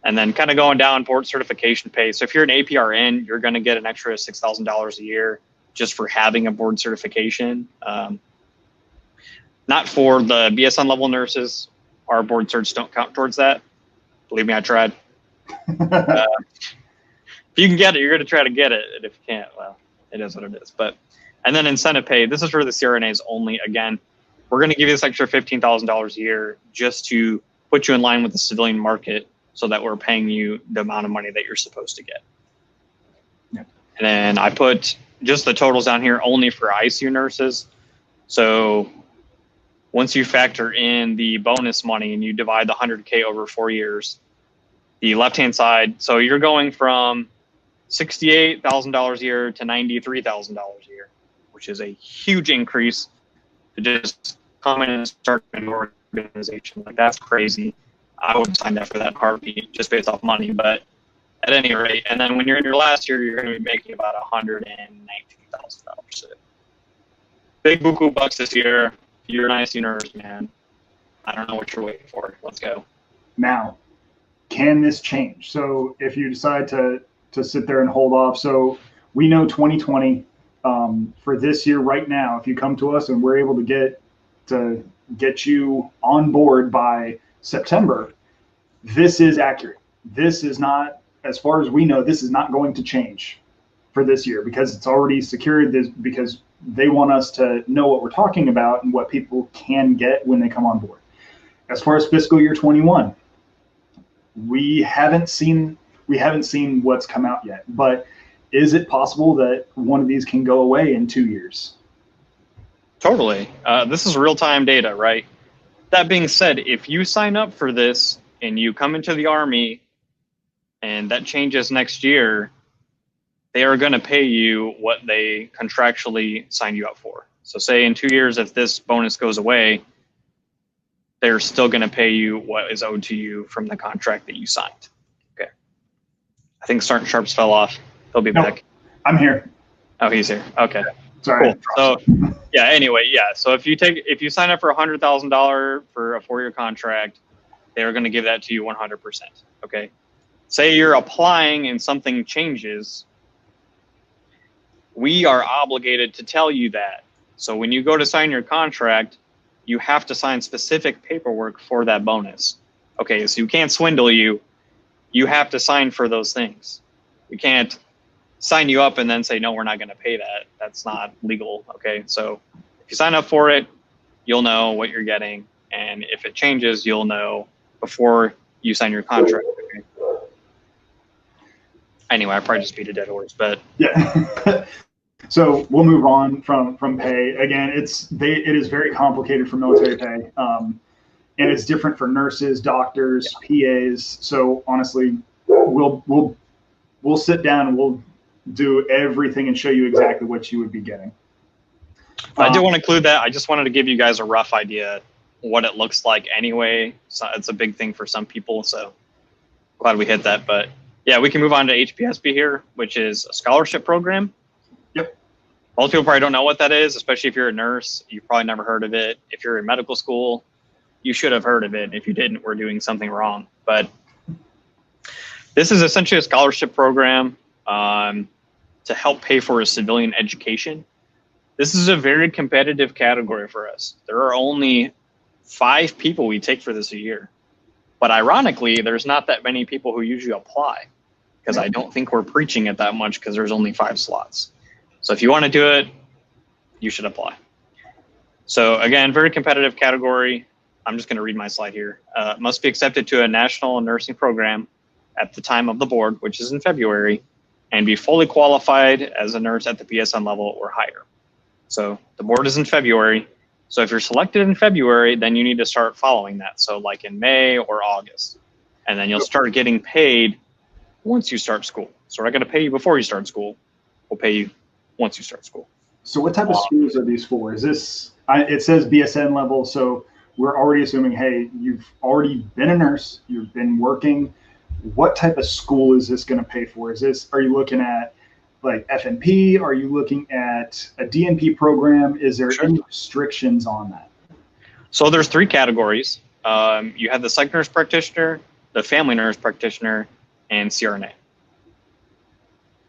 And then kind of going down board certification pay. So if you're an APRN, you're going to get an extra $6,000 a year just for having a board certification. Not for the BSN level nurses. Our board certs don't count towards that. Believe me, I tried. If you can get it, you're going to try to get it. And if you can't, well, it is what it is. And then incentive pay. This is for the CRNAs only. Again, we're going to give you this extra $15,000 a year just to put you in line with the civilian market so that we're paying you the amount of money that you're supposed to get. Yeah. And then I put just the totals down here only for ICU nurses. So once you factor in the bonus money and you divide the 100K over 4 years, the left-hand side, so you're going from $68,000 a year to $93,000 a year, which is a huge increase to just come in and start an organization. Like, that's crazy. I would sign up for that heartbeat just based off money, but at any rate. And then when you're in your last year, you're going to be making about $119,000. So big buku bucks this year. If you're an ICU nurse, man, I don't know what you're waiting for. Let's go. Now, can this change? So if you decide to sit there and hold off, so we know 2020 for this year right now, if you come to us and we're able to get you on board by September, this is accurate. This is not, as far as we know, this is not going to change for this year because it's already secured, this because they want us to know what we're talking about and what people can get when they come on board. As far as fiscal year 21, we haven't seen what's come out yet, but is it possible that one of these can go away in 2 years? Totally. This is real-time data, right? That being said, if you sign up for this and you come into the Army and that changes next year, they are going to pay you what they contractually signed you up for. So say in 2 years, if this bonus goes away, they're still going to pay you what is owed to you from the contract that you signed. Okay. I think Sergeant Sharps fell off. He'll be back. I'm here. Oh, he's here. Okay. Sorry. Cool. So yeah, anyway, yeah. So if you sign up for $100,000 for a 4-year contract, they're going to give that to you 100%. Okay. Say you're applying and something changes, we are obligated to tell you that. So when you go to sign your contract, you have to sign specific paperwork for that bonus. Okay, so you can't swindle you. You have to sign for those things. You can't sign you up and then say, no, we're not going to pay that. That's not legal. Okay. So if you sign up for it, you'll know what you're getting. And if it changes, you'll know before you sign your contract. Okay? Anyway, I probably just beat a dead horse, but yeah. So we'll move on from pay. Again, it is very complicated for military pay, and it's different for nurses, doctors, PAs. So honestly, we'll sit down and we'll do everything and show you exactly what you would be getting. I did want to include that. I just wanted to give you guys a rough idea what it looks like anyway. So it's a big thing for some people. So glad we hit that. But yeah, we can move on to HPSP here, which is a scholarship program. Yep. Most people probably don't know what that is, especially if you're a nurse. You've probably never heard of it. If you're in medical school, you should have heard of it. If you didn't, we're doing something wrong. But this is essentially a scholarship program to help pay for a civilian education. This is a very competitive category for us. There are only 5 people we take for this a year. But ironically, there's not that many people who usually apply because I don't think we're preaching it that much because there's only 5 slots. So if you want to do it, you should apply. So again, very competitive category. I'm just going to read my slide here. Must be accepted to a national nursing program at the time of the board, which is in February, and be fully qualified as a nurse at the BSN level or higher. So the board is in February. So if you're selected in February, then you need to start following that. So like in May or August, and then you'll start getting paid once you start school. So we're not going to pay you before you start school. We'll pay you once you start school. So what type of schools are these for? Is this, it says BSN level, so we're already assuming, hey, you've already been a nurse, you've been working. What type of school is this going to pay for? Are you looking at like FNP? Are you looking at a DNP program? Is there any restrictions on that? So there's 3 categories. You have the psych nurse practitioner, the family nurse practitioner, and CRNA.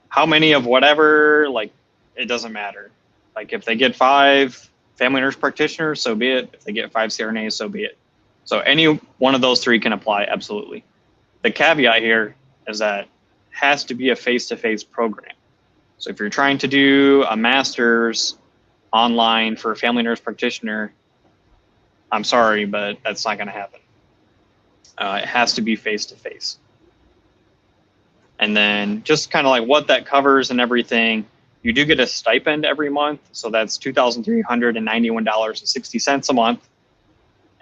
How many of whatever, like, it doesn't matter. Like if they get 5 family nurse practitioners, so be it. If they get 5 CRNAs, so be it. So any one of those 3 can apply, absolutely. The caveat here is that it has to be a face-to-face program. So if you're trying to do a master's online for a family nurse practitioner, I'm sorry, but that's not going to happen. It has to be face-to-face. And then just kind of like what that covers and everything, you do get a stipend every month. So that's $2,391.60 a month.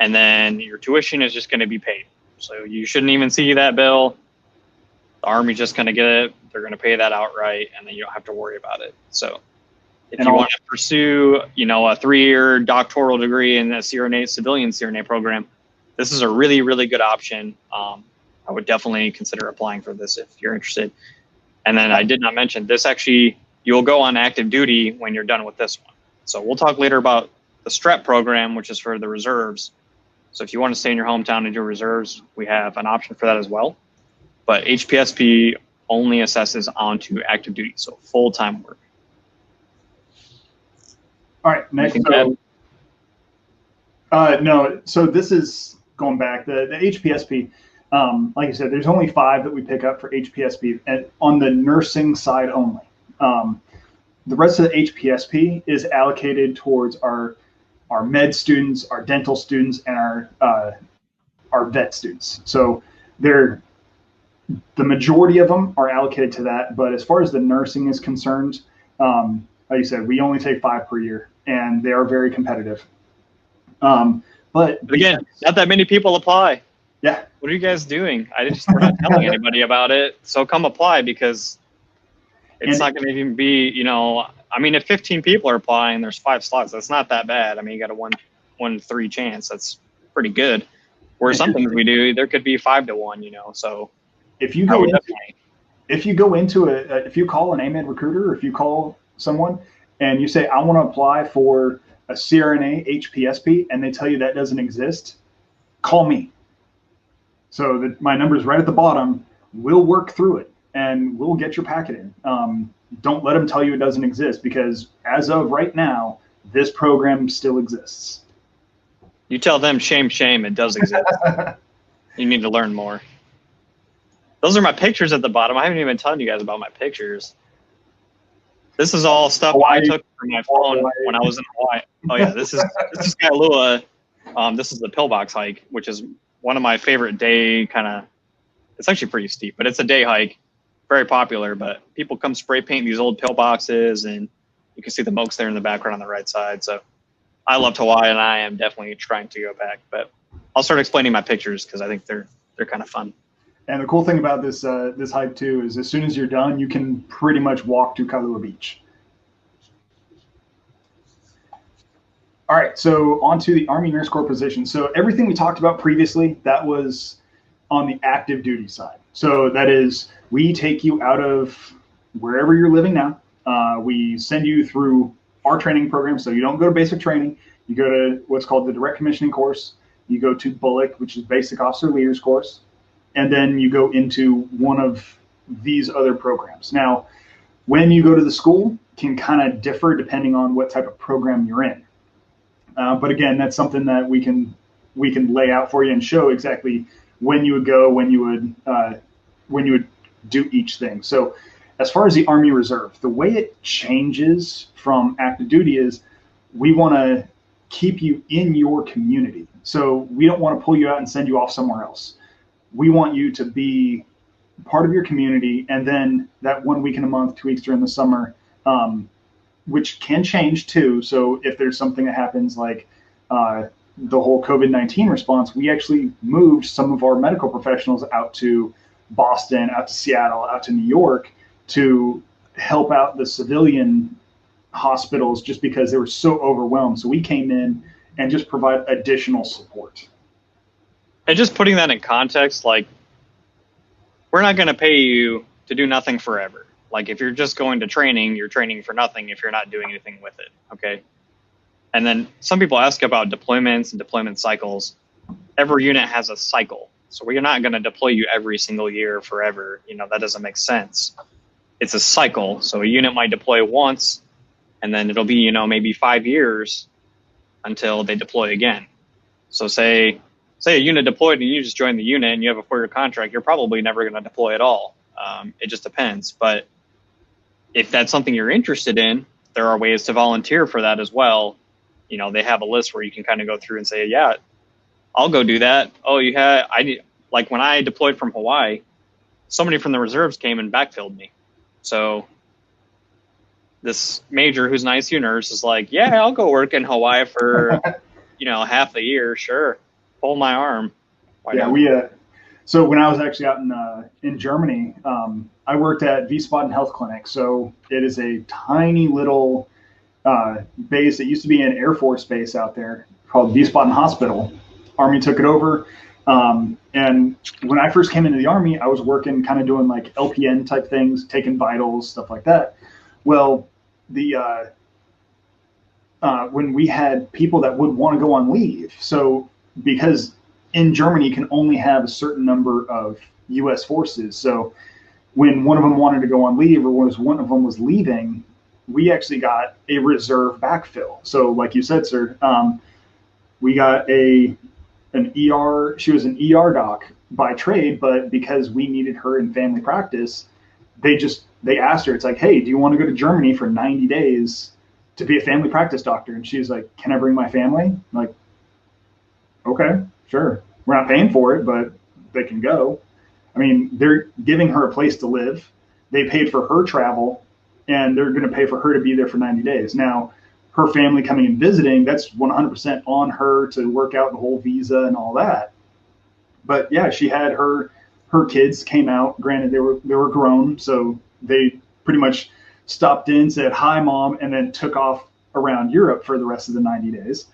And then your tuition is just going to be paid. So you shouldn't even see that bill. The Army's just going to get it. They're going to pay that outright, and then you don't have to worry about it. So if you want to pursue, a 3-year doctoral degree in a CRNA, civilian CRNA program, this is a really, really good option. I would definitely consider applying for this if you're interested. And then I did not mention this actually, you'll go on active duty when you're done with this one. So we'll talk later about the STREP program, which is for the reserves. So if you want to stay in your hometown and do reserves, we have an option for that as well. But HPSP only assesses onto active duty, so full-time work. All right, next. No, so this is going back, the HPSP, like I said, there's only 5 that we pick up for HPSP and on the nursing side only. The rest of the HPSP is allocated towards our med students, our dental students, and our vet students. So the majority of them are allocated to that. But as far as the nursing is concerned, like you said, we only take 5 per year, and they are very competitive. But again, not that many people apply. Yeah. What are you guys doing? We're not telling anybody about it. So come apply, because it's not going to even be, if 15 people are applying, there's 5 slots. That's not that bad. I mean, you got a 1 in 3 chance. That's pretty good. Where some things we do, there could be 5 to 1, So if you go into if you call an AMED recruiter, or if you call someone and you say, I want to apply for a CRNA HPSP, and they tell you that doesn't exist, call me. So my number is right at the bottom. We'll work through it and we'll get your packet in. Don't let them tell you it doesn't exist, because as of right now, this program still exists. You tell them, shame, it does exist. You need to learn more. Those are my pictures at the bottom. I haven't even told you guys about my pictures. This is all stuff I took from my phone when I was in Hawaii. Oh yeah, this is Kailua. This is the pillbox hike, which is one of my favorite day kind of. It's actually pretty steep, but it's a day hike, very popular. But people come spray paint these old pillboxes, and you can see the Mokes there in the background on the right side. So I loved Hawaii, and I am definitely trying to go back. But I'll start explaining my pictures because I think they're kind of fun. And the cool thing about this this hike too is as soon as you're done, you can pretty much walk to Kailua Beach. All right, so on to the Army Nurse Corps position. So everything we talked about previously, that was on the active duty side. So that is, we take you out of wherever you're living now. We send you through our training program. So you don't go to basic training. You go to what's called the direct commissioning course. You go to BULLOC, which is Basic Officer Leaders course. And then you go into one of these other programs. Now, when you go to the school, can kind of differ depending on what type of program you're in. But again, that's something that we can lay out for you and show exactly when you would go, when you would do each thing. So as far as the Army Reserve, the way it changes from active duty is we want to keep you in your community. So we don't want to pull you out and send you off somewhere else. We want you to be part of your community, and then that 1 week in a month, 2 weeks during the summer, which can change too. So if there's something that happens like the whole COVID-19 response, we actually moved some of our medical professionals out to Boston, out to Seattle, out to New York to help out the civilian hospitals just because they were so overwhelmed. So we came in and just provide additional support. And just putting that in context, like, we're not going to pay you to do nothing forever. Like, if you're just going to training, you're training for nothing if you're not doing anything with it, okay? And then some people ask about deployments and deployment cycles. Every unit has a cycle. So we're not going to deploy you every single year forever. You know, that doesn't make sense. It's a cycle. So a unit might deploy once, and then it'll be, you know, maybe 5 years until they deploy again. So say a unit deployed and you just joined the unit and you have a 4-year contract, you're probably never going to deploy at all. It just depends. But if that's something you're interested in, there are ways to volunteer for that as well. You know, they have a list where you can kind of go through and say, yeah, I'll go do that. Oh, like when I deployed from Hawaii, somebody from the reserves came and backfilled me. So this major who's an ICU nurse is like, yeah, I'll go work in Hawaii for, you know, half the year. Sure. Pull my arm. So when I was actually out in Germany, I worked at Wiesbaden Health Clinic. So it is a tiny little base. It used to be an Air Force base out there called Wiesbaden Hospital. Army took it over. And when I first came into the Army, I was working kind of doing like LPN type things, taking vitals, stuff like that. Well, when we had people that would want to go on leave, so because in Germany you can only have a certain number of U.S. forces, so when one of them wanted to go on leave or one of them was leaving, we actually got a reserve backfill. So like you said, sir, we got an ER. She was an ER doc by trade, but because we needed her in family practice, they asked her, it's like, hey, do you want to go to Germany for 90 days to be a family practice doctor? And she's like, can I bring my family? I'm like, okay, sure. We're not paying for it, but they can go. I mean, they're giving her a place to live. They paid for her travel, and they're going to pay for her to be there for 90 days. Now, her family coming and visiting, that's 100% on her to work out the whole visa and all that. But yeah, she had her kids came out. Granted, they were grown, so they pretty much stopped in, said hi, mom, and then took off around Europe for the rest of the 90 days.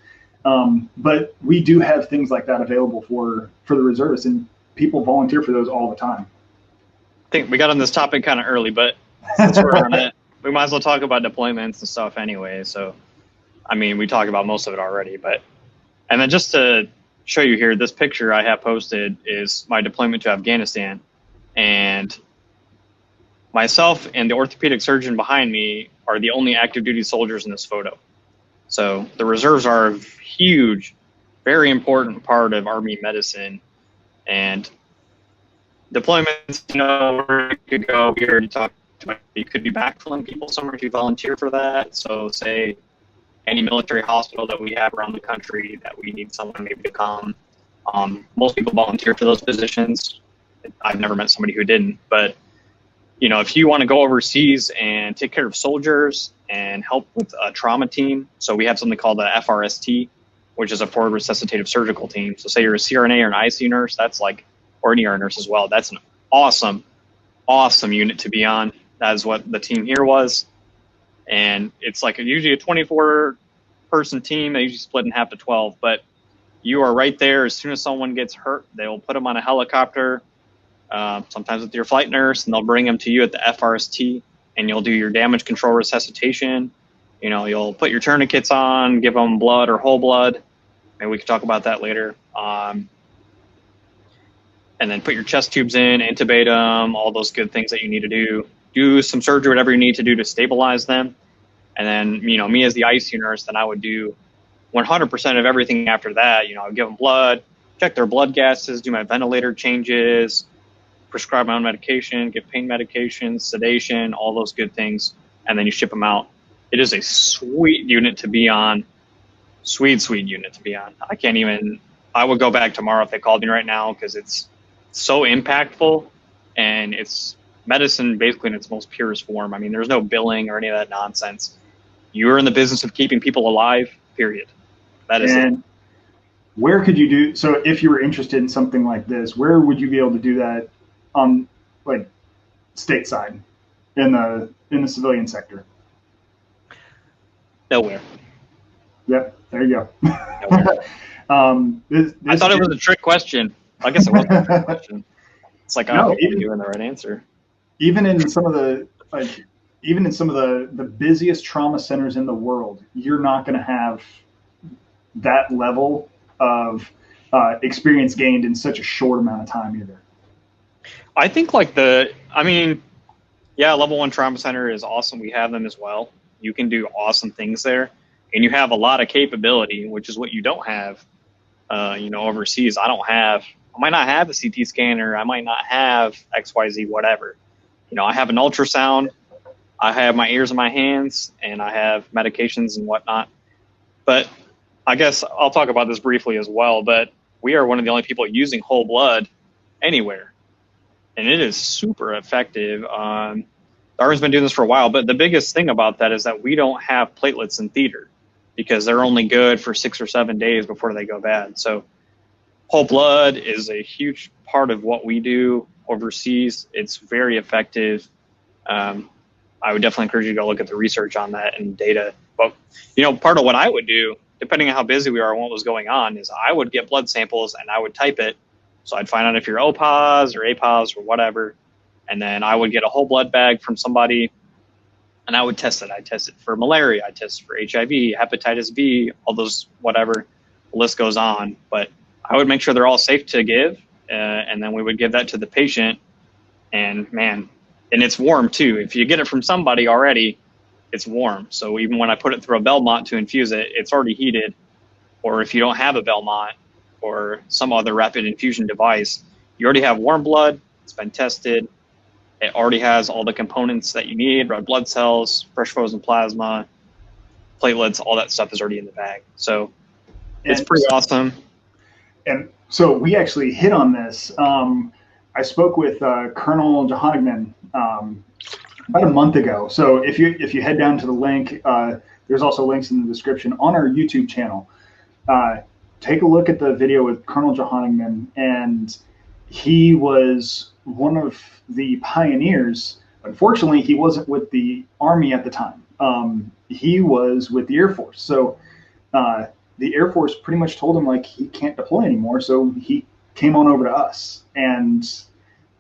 But we do have things like that available for the reservists, and people volunteer for those all the time. I think we got on this topic kind of early, but since we're on it, we might as well talk about deployments and stuff anyway. So, I mean, we talked about most of it already, and then just to show you here, this picture I have posted is my deployment to Afghanistan, and myself and the orthopedic surgeon behind me are the only active duty soldiers in this photo. So the reserves are a huge, very important part of Army medicine, and deployments, you know, where you could go. We already talked You could be backfilling people somewhere if you volunteer for that. So say any military hospital that we have around the country that we need someone maybe to come. Most people volunteer for those positions. I've never met somebody who didn't, but you know, if you want to go overseas and take care of soldiers and help with a trauma team, so we have something called the FRST, which is a forward resuscitative surgical team. So say you're a CRNA or an ICU nurse, that's like, or an ER nurse as well. That's an awesome unit to be on. That is what the team here was. And it's like usually a 24-person team. They usually split in half to 12, but you are right there. As soon as someone gets hurt, they will put them on a helicopter, sometimes with your flight nurse, and they'll bring them to you at the FRST, and you'll do your damage control resuscitation. You know, you'll put your tourniquets on, give them blood or whole blood. Maybe we can talk about that later. And then put your chest tubes in, intubate them, all those good things that you need to do. Do some surgery, whatever you need to do to stabilize them. And then, you know, me as the ICU nurse, then I would do 100% of everything after that. You know, I would give them blood, check their blood gases, do my ventilator changes, prescribe my own medication, give pain medication, sedation, all those good things, and then you ship them out. It is a sweet unit to be on. Sweet unit to be on. I would go back tomorrow if they called me right now, because it's so impactful, and it's medicine basically in its most purest form. I mean, there's no billing or any of that nonsense. You're in the business of keeping people alive, period. That is it. Where could you do, so if you were interested in something like this, where would you be able to do that on, like, stateside in the civilian sector? Nowhere. Yep, there you go. I thought it was a trick question. I guess it wasn't a trick question. It's like, I'm doing the right answer. Even in some of the busiest trauma centers in the world, you're not going to have that level of experience gained in such a short amount of time either. I think level 1 trauma center is awesome. We have them as well. You can do awesome things there, and you have a lot of capability, which is what you don't have, overseas. I might not have a CT scanner. I might not have XYZ, whatever. You know, I have an ultrasound. I have my ears and my hands, and I have medications and whatnot. But I guess I'll talk about this briefly as well, but we are one of the only people using whole blood anywhere. And it is super effective. The Army's been doing this for a while, but the biggest thing about that is that we don't have platelets in theater because they're only good for 6 or 7 days before they go bad. So whole blood is a huge part of what we do overseas. It's very effective. I would definitely encourage you to go look at the research on that and data. But, you know, part of what I would do, depending on how busy we are and what was going on, is I would get blood samples and I would type it. So I'd find out if you're O-pos or A-pos or whatever. And then I would get a whole blood bag from somebody and I would test it. I'd test it for malaria. I'd test it for HIV, hepatitis B, all those, whatever. The list goes on. But I would make sure they're all safe to give. And then we would give that to the patient. And man, and it's warm too. If you get it from somebody already, it's warm. So even when I put it through a Belmont to infuse it, it's already heated. Or if you don't have a Belmont or some other rapid infusion device, you already have warm blood. It's been tested. It already has all the components that you need: red blood cells, fresh frozen plasma, platelets, all that stuff is already in the bag. So it's pretty awesome. And so we actually hit on this. I spoke with Colonel Johanigman about a month ago. So if you head down to the link, there's also links in the description on our YouTube channel. Take a look at the video with Colonel Johanigman, and he was one of the pioneers. Unfortunately, he wasn't with the Army at the time. He was with the Air Force. So the Air Force pretty much told him, like, he can't deploy anymore. So he came on over to us, and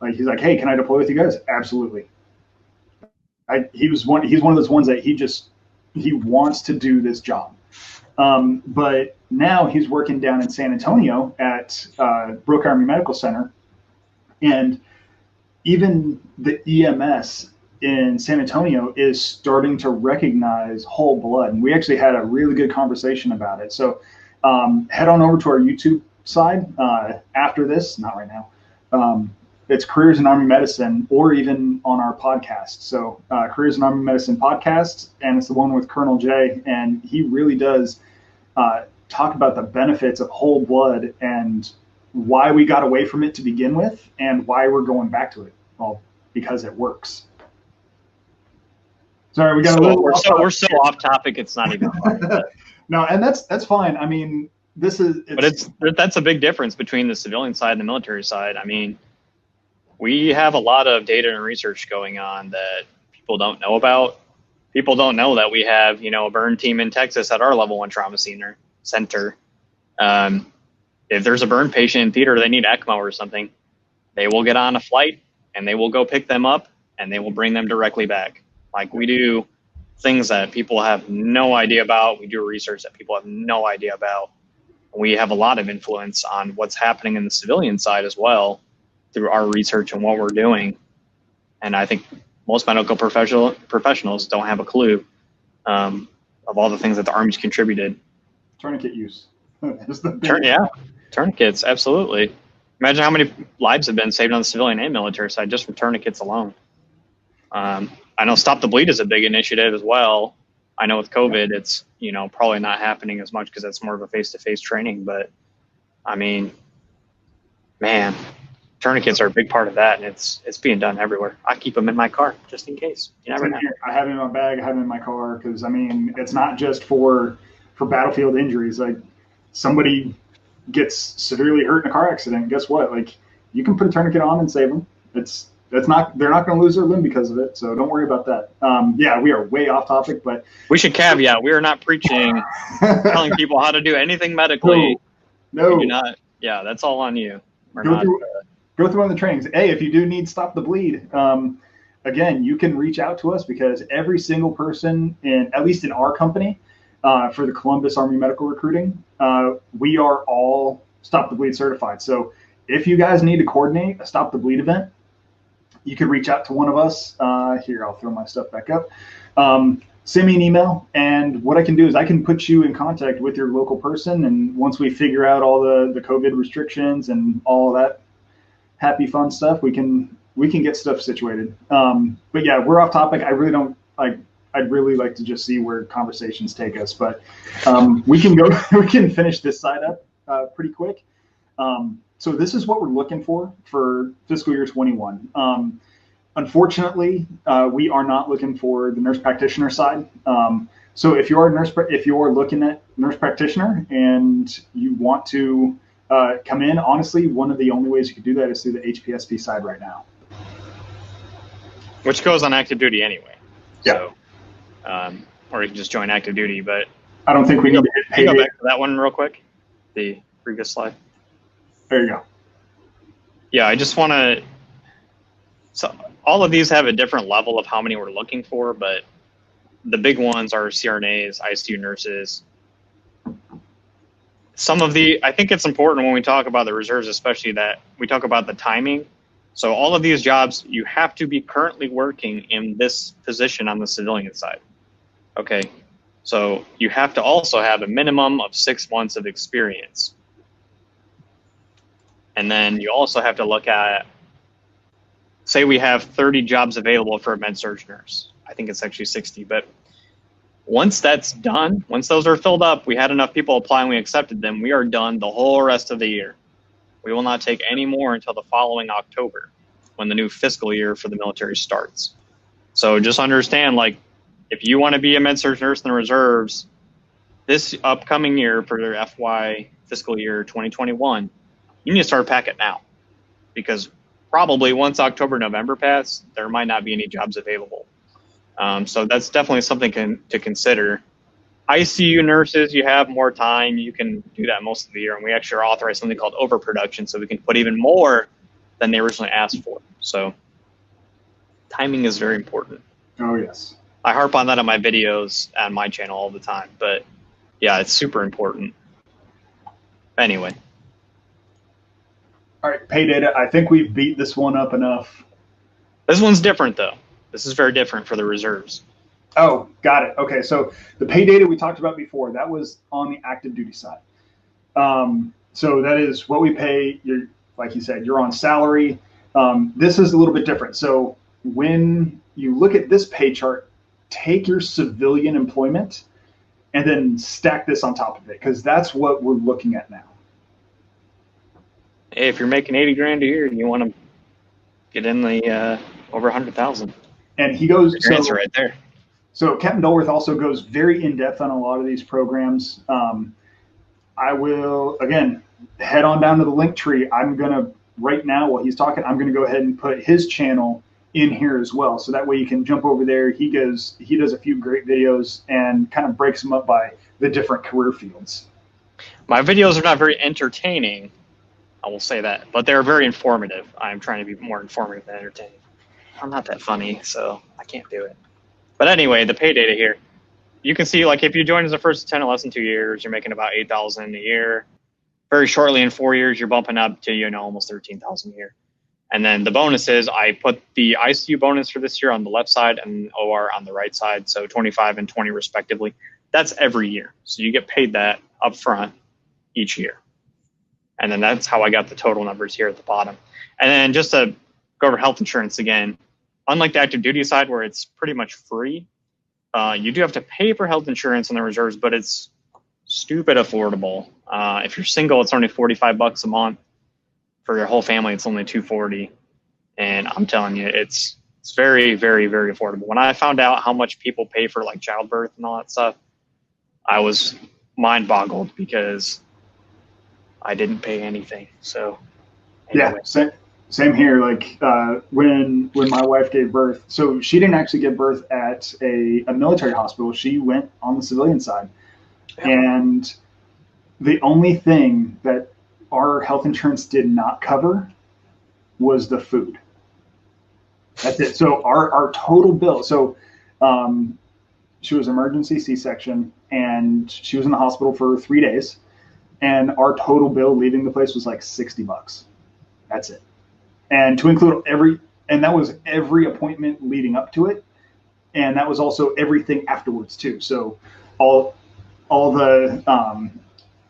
like, he's like, hey, can I deploy with you guys? Absolutely. He's one of those ones that he wants to do this job. But now he's working down in San Antonio at Brooke Army Medical Center, and even the EMS in San Antonio is starting to recognize whole blood. And we actually had a really good conversation about it. So head on over to our YouTube side after this, not right now, it's Careers in Army Medicine, or even on our podcast. So Careers in Army Medicine podcast, and it's the one with Colonel Jay, and he really does talk about the benefits of whole blood and why we got away from it to begin with and why we're going back to it. Well, because it works. Sorry, we got we're so off topic. It's not even funny. No, and that's fine. I mean, that's a big difference between the civilian side and the military side. I mean, we have a lot of data and research going on that people don't know about. People don't know that we have, a burn team in Texas at our level 1 trauma center. If there's a burn patient in theater, they need ECMO or something, they will get on a flight and they will go pick them up and they will bring them directly back. Like, we do things that people have no idea about. We do research that people have no idea about. We have a lot of influence on what's happening in the civilian side as well through our research and what we're doing. And I think most medical professionals don't have a clue of all the things that the Army's contributed. Tourniquet use. Tourniquets, absolutely. Imagine how many lives have been saved on the civilian and military side just from tourniquets alone. I know Stop the Bleed is a big initiative as well. I know with COVID, it's probably not happening as much because it's more of a face-to-face training. But I mean, man, tourniquets are a big part of that, and it's being done everywhere. I keep them in my car just in case. You never know. I have it in my bag. I have it in my car because I mean, it's not just for battlefield injuries. Like, somebody gets severely hurt in a car accident. Guess what? Like, you can put a tourniquet on and save them. They're not going to lose their limb because of it. So don't worry about that. Yeah, we are way off topic, but we should caveat: we are not preaching, telling people how to do anything medically. No. We do not. Yeah, that's all on you. Go through one of the trainings. Hey, if you do need Stop the Bleed, again, you can reach out to us because every single person at least in our company, for the Columbus Army Medical Recruiting, we are all Stop the Bleed certified. So if you guys need to coordinate a Stop the Bleed event, you could reach out to one of us. Here, I'll throw my stuff back up. Send me an email, and what I can do is I can put you in contact with your local person, and once we figure out all the COVID restrictions and all that happy fun stuff, we can get stuff situated. But yeah, we're off topic. I really don't like. I'd really like to just see where conversations take us, but we can finish this side up pretty quick. So this is what we're looking for fiscal year 21. Unfortunately, we are not looking for the nurse practitioner side. So if you're looking at nurse practitioner and you want to come in, honestly, one of the only ways you could do that is through the HPSP side right now. Which goes on active duty anyway. Yeah. So, or you can just join active duty, but I don't think we need to get paid. Go back to that one real quick, the previous slide. There you go. Yeah, I just want to, so all of these have a different level of how many we're looking for, but the big ones are CRNAs, ICU nurses. I think it's important when we talk about the reserves, especially, that we talk about the timing. So all of these jobs, you have to be currently working in this position on the civilian side. Okay, so you have to also have a minimum of 6 months of experience. And then you also have to look at, say we have 30 jobs available for a med-surg nurse. I think it's actually 60, but once that's done, once those are filled up, we had enough people apply and we accepted them, we are done the whole rest of the year. We will not take any more until the following October, when the new fiscal year for the military starts. So just understand, like, if you want to be a med-surg nurse in the reserves this upcoming year for their FY fiscal year 2021, you need to start packing now, because probably once October, November pass, there might not be any jobs available. So that's definitely something to consider. ICU nurses, you have more time. You can do that most of the year. And we actually are authorized something called overproduction, so we can put even more than they originally asked for. So timing is very important. Oh, yes. I harp on that on my videos on my channel all the time. But yeah, it's super important. Anyway. All right, pay data. I think we've beat this one up enough. This one's different, though. This is very different for the reserves. Oh, got it. Okay, so the pay data we talked about before, that was on the active duty side. So that is what we pay. Like you said, you're on salary. This is a little bit different. So when you look at this pay chart, take your civilian employment and then stack this on top of it, because that's what we're looking at now. Hey, if you're making 80 grand a year and you want to get in the over 100,000, and he goes, your answer right there. So Captain Dulworth also goes very in depth on a lot of these programs. I will, again, head on down to the link tree. I'm going to, right now while he's talking, I'm going to go ahead and put his channel in here as well. So that way you can jump over there. He does a few great videos and kind of breaks them up by the different career fields. My videos are not very entertaining, I will say that, but they're very informative. I'm trying to be more informative than entertaining. I'm not that funny, so I can't do it. But anyway, the pay data here, you can see, like, if you join as a first lieutenant less than 2 years, you're making about $8,000 a year. Very shortly, in 4 years, you're bumping up to, you know, almost $13,000 a year. And then the bonuses, I put the ICU bonus for this year on the left side and OR on the right side, so 25 and 20 respectively. That's every year. So you get paid that up front each year. And then that's how I got the total numbers here at the bottom. And then just to go over health insurance again, unlike the active duty side where it's pretty much free, you do have to pay for health insurance in the reserves, but it's stupid affordable. If you're single, it's only $45 a month. For your whole family, it's only $240. And I'm telling you, it's very, very, very affordable. When I found out how much people pay for like childbirth and all that stuff, I was mind boggled because I didn't pay anything. So anyway. Yeah, same here. Like when my wife gave birth, so she didn't actually give birth at a military hospital. She went on the civilian side. Yeah. And the only thing that our health insurance did not cover was the food. That's it. So our total bill, so she was emergency C-section and she was in the hospital for 3 days. And our total bill leaving the place was like $60. That's it. And to include that was every appointment leading up to it. And that was also everything afterwards too. So all the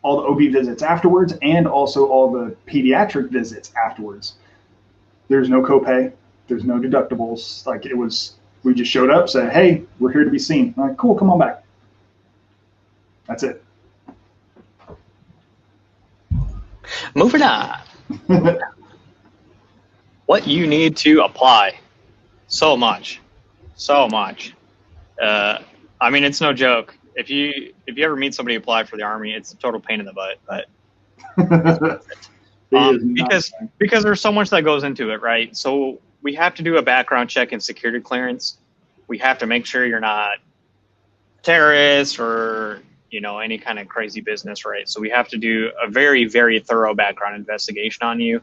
OB visits afterwards and also all the pediatric visits afterwards. There's no copay. There's no deductibles. Like we just showed up, said, hey, we're here to be seen. I'm like, cool, come on back. That's it. Moving on. What you need to apply. So much. I mean, it's no joke. If you ever meet somebody who applied for the Army, it's a total pain in the butt. But because there's so much that goes into it, right? So we have to do a background check and security clearance. We have to make sure you're not a terrorist or any kind of crazy business, right? So we have to do a very, very thorough background investigation on you,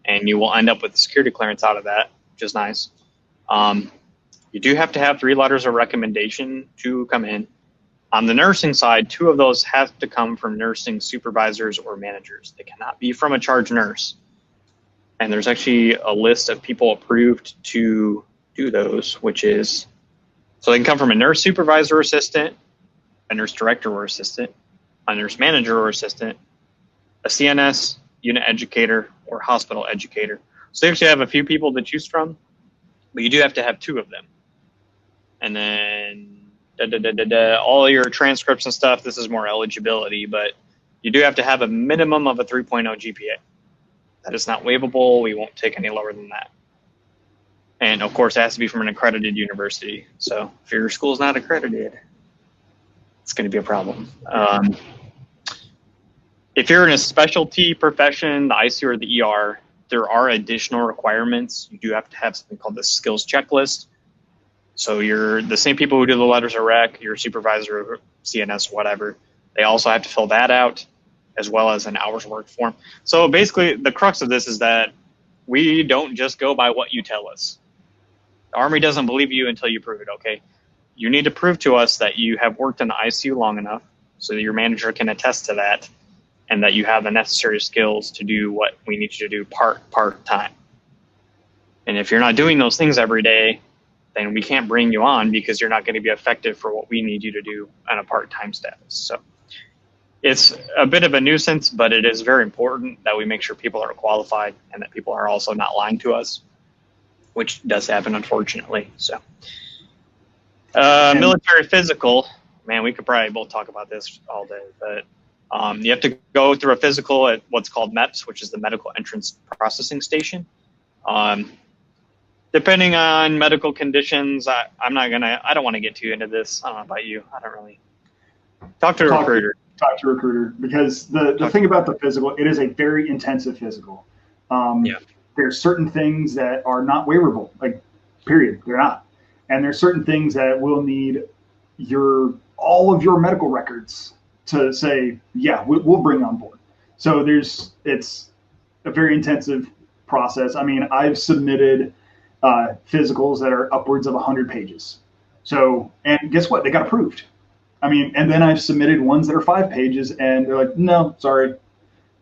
and you will end up with a security clearance out of that, which is nice. You do have to have 3 letters of recommendation to come in. On the nursing side, 2 of those have to come from nursing supervisors or managers. They cannot be from a charge nurse. And there's actually a list of people approved to do those, which is, so they can come from a nurse supervisor or assistant, a nurse director or assistant, a nurse manager or assistant, a CNS, unit educator, or hospital educator. So you actually have a few people to choose from, but you do have to have 2 of them. And then all your transcripts and stuff, this is more eligibility, but you do have to have a minimum of a 3.0 GPA. That is not waivable. We won't take any lower than that. And of course, it has to be from an accredited university. So if your school is not accredited, it's going to be a problem. If you're in a specialty profession, the ICU or the ER, there are additional requirements. You do have to have something called the skills checklist. So you're the same people who do the letters of rec, your supervisor, CNS, whatever. They also have to fill that out, as well as an hours work form. So basically, the crux of this is that we don't just go by what you tell us. The Army doesn't believe you until you prove it, okay? You need to prove to us that you have worked in the ICU long enough so that your manager can attest to that and that you have the necessary skills to do what we need you to do part-time. And if you're not doing those things every day, then we can't bring you on because you're not going to be effective for what we need you to do on a part-time status. So It's a bit of a nuisance, but it is very important that we make sure people are qualified and that people are also not lying to us, which does happen, unfortunately. So, military physical, man, we could probably both talk about this all day, but you have to go through a physical at what's called MEPS, which is the Medical Entrance Processing Station. Depending on medical conditions, I don't want to get too into this. I don't know about you. I don't really. Talk to a recruiter. Talk to a recruiter, because the thing about the physical, it is a very intensive physical. There's certain things that are not waiverable, like, period. They're not. And there's certain things that will need all of your medical records to say, yeah, we'll bring on board. So it's a very intensive process. I mean, I've submitted physicals that are upwards of 100 pages. So, and guess what? They got approved. I mean, and then I've submitted ones that are 5 pages, and they're like, no, sorry,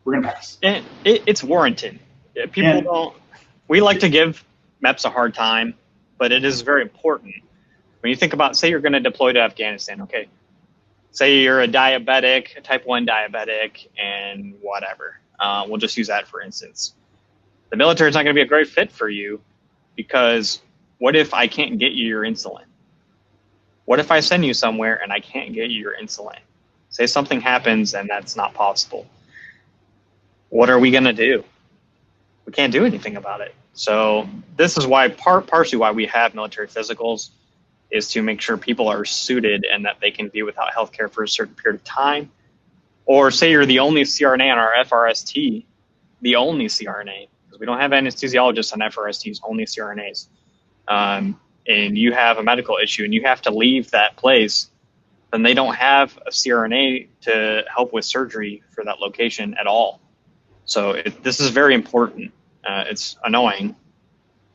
we're going to pass. And it's warranted. People don't, we like to give MEPS a hard time, but it is very important. When you think about, say you're going to deploy to Afghanistan, okay? Say you're a diabetic, a type 1 diabetic, and whatever. We'll just use that for instance. The military is not going to be a great fit for you, because what if I can't get you your insulin? What if I send you somewhere and I can't get you your insulin? Say something happens and that's not possible. What are we going to do? We can't do anything about it. So this is why, partially why we have military physicals, is to make sure people are suited and that they can be without healthcare for a certain period of time. Or say you're the only CRNA on our FRST, the only CRNA, because we don't have anesthesiologists on FRSTs, only CRNAs. And you have a medical issue and you have to leave that place, then they don't have a CRNA to help with surgery for that location at all. So this is very important. It's annoying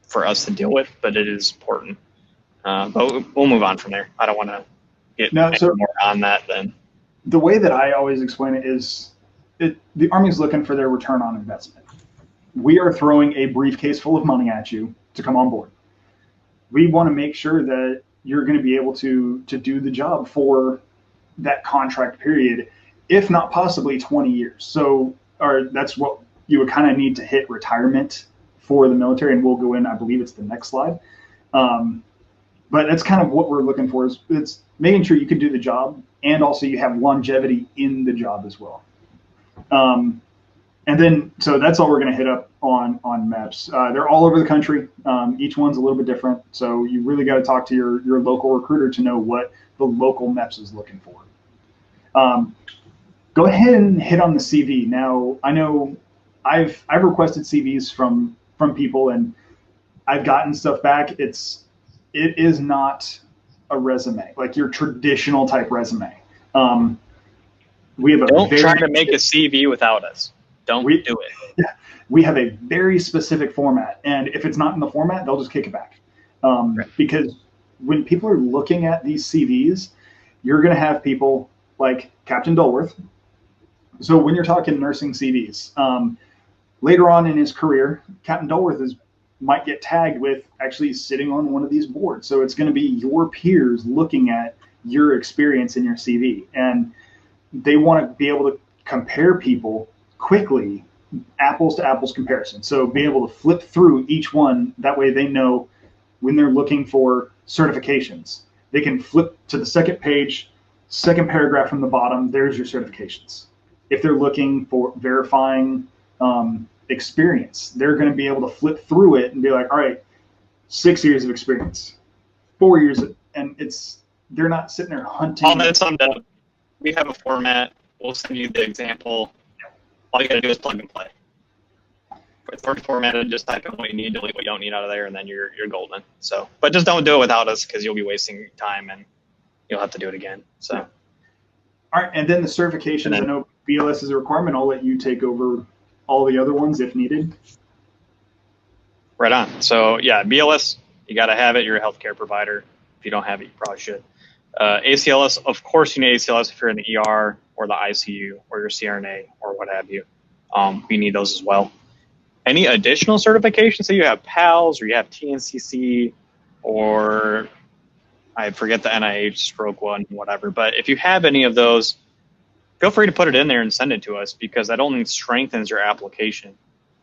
for us to deal with, but it is important. But we'll move on from there. I don't want to get more on that then. The way that I always explain it is the Army's looking for their return on investment. We are throwing a briefcase full of money at you to come on board. We want to make sure that you're going to be able to do the job for that contract period, if not possibly 20 years. So that's what you would kind of need to hit retirement for the military, and we'll go in, I believe it's the next slide. But that's kind of what we're looking for, is it's making sure you can do the job, and also you have longevity in the job as well. And then, so that's all we're going to hit up on MEPS. They're all over the country. Each one's a little bit different. So you really got to talk to your local recruiter to know what the local MEPS is looking for. Go ahead and hit on the CV. Now, I know I've requested CVs from people, and I've gotten stuff back. It is not a resume, like your traditional type resume. We have Don't try to make a CV without us. Don't do it. Yeah, we have a very specific format, and if it's not in the format, they'll just kick it back. Right. Because when people are looking at these CVs, you're going to have people like Captain Dulworth. So when you're talking nursing CVs, later on in his career, Captain Dulworth might get tagged with actually sitting on one of these boards. So it's going to be your peers looking at your experience in your CV, and they want to be able to compare people quickly, apples to apples comparison. So be able to flip through each one. That way they know when they're looking for certifications, they can flip to the second page, second paragraph from the bottom, there's your certifications. If they're looking for verifying experience, they're going to be able to flip through it and be like, all right, 6 years of experience, 4 years, and they're not sitting there hunting. All that's summed up. We have a format. We'll send you the example. All you got to do is plug and play. It's already formatted. Just type in what you need, delete what you don't need out of there, and then you're golden. So, but just don't do it without us, because you'll be wasting time and you'll have to do it again. So, all right, and then the certifications. I know BLS is a requirement. I'll let you take over all the other ones if needed. Right on. So yeah, BLS, you got to have it. You're a healthcare provider. If you don't have it, you probably should. ACLS, of course, you need ACLS if you're in the ER or the ICU or your CRNA or what have you. We need those as well. Any additional certifications? So you have PALS or you have TNCC, or I forget the NIH stroke one, whatever. But if you have any of those, feel free to put it in there and send it to us, because that only strengthens your application.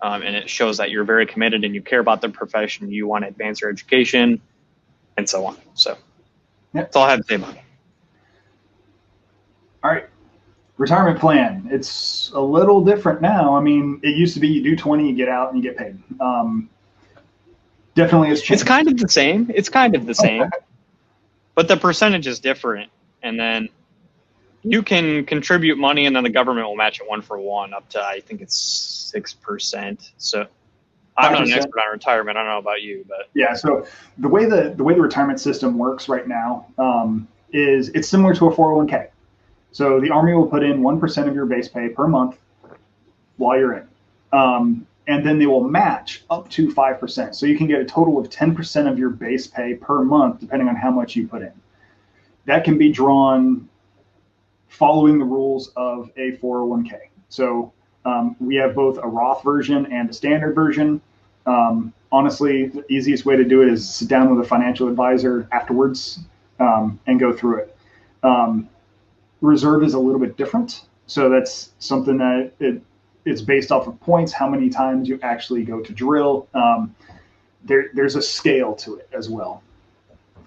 And it shows that you're very committed and you care about the profession. You want to advance your education and so on. So that's all I have to say about it. All right. Retirement plan. It's a little different now. I mean, it used to be you do 20, you get out, and you get paid. Definitely has changed. It's kind of the same. It's kind of the same. Okay. But the percentage is different. And then you can contribute money, and then the government will match it 1-for-1 up to, I think it's 6%. So I'm not an expert on retirement. I don't know about you, but yeah. So the way the retirement system works right now is it's similar to a 401k. So the Army will put in 1% of your base pay per month while you're in, and then they will match up to 5%. So you can get a total of 10% of your base pay per month, depending on how much you put in. That can be drawn following the rules of a 401k. So we have both a Roth version and a standard version. Honestly, the easiest way to do it is sit down with a financial advisor afterwards and go through it. Reserve is a little bit different. So that's something that it's based off of points, how many times you actually go to drill. There's a scale to it as well.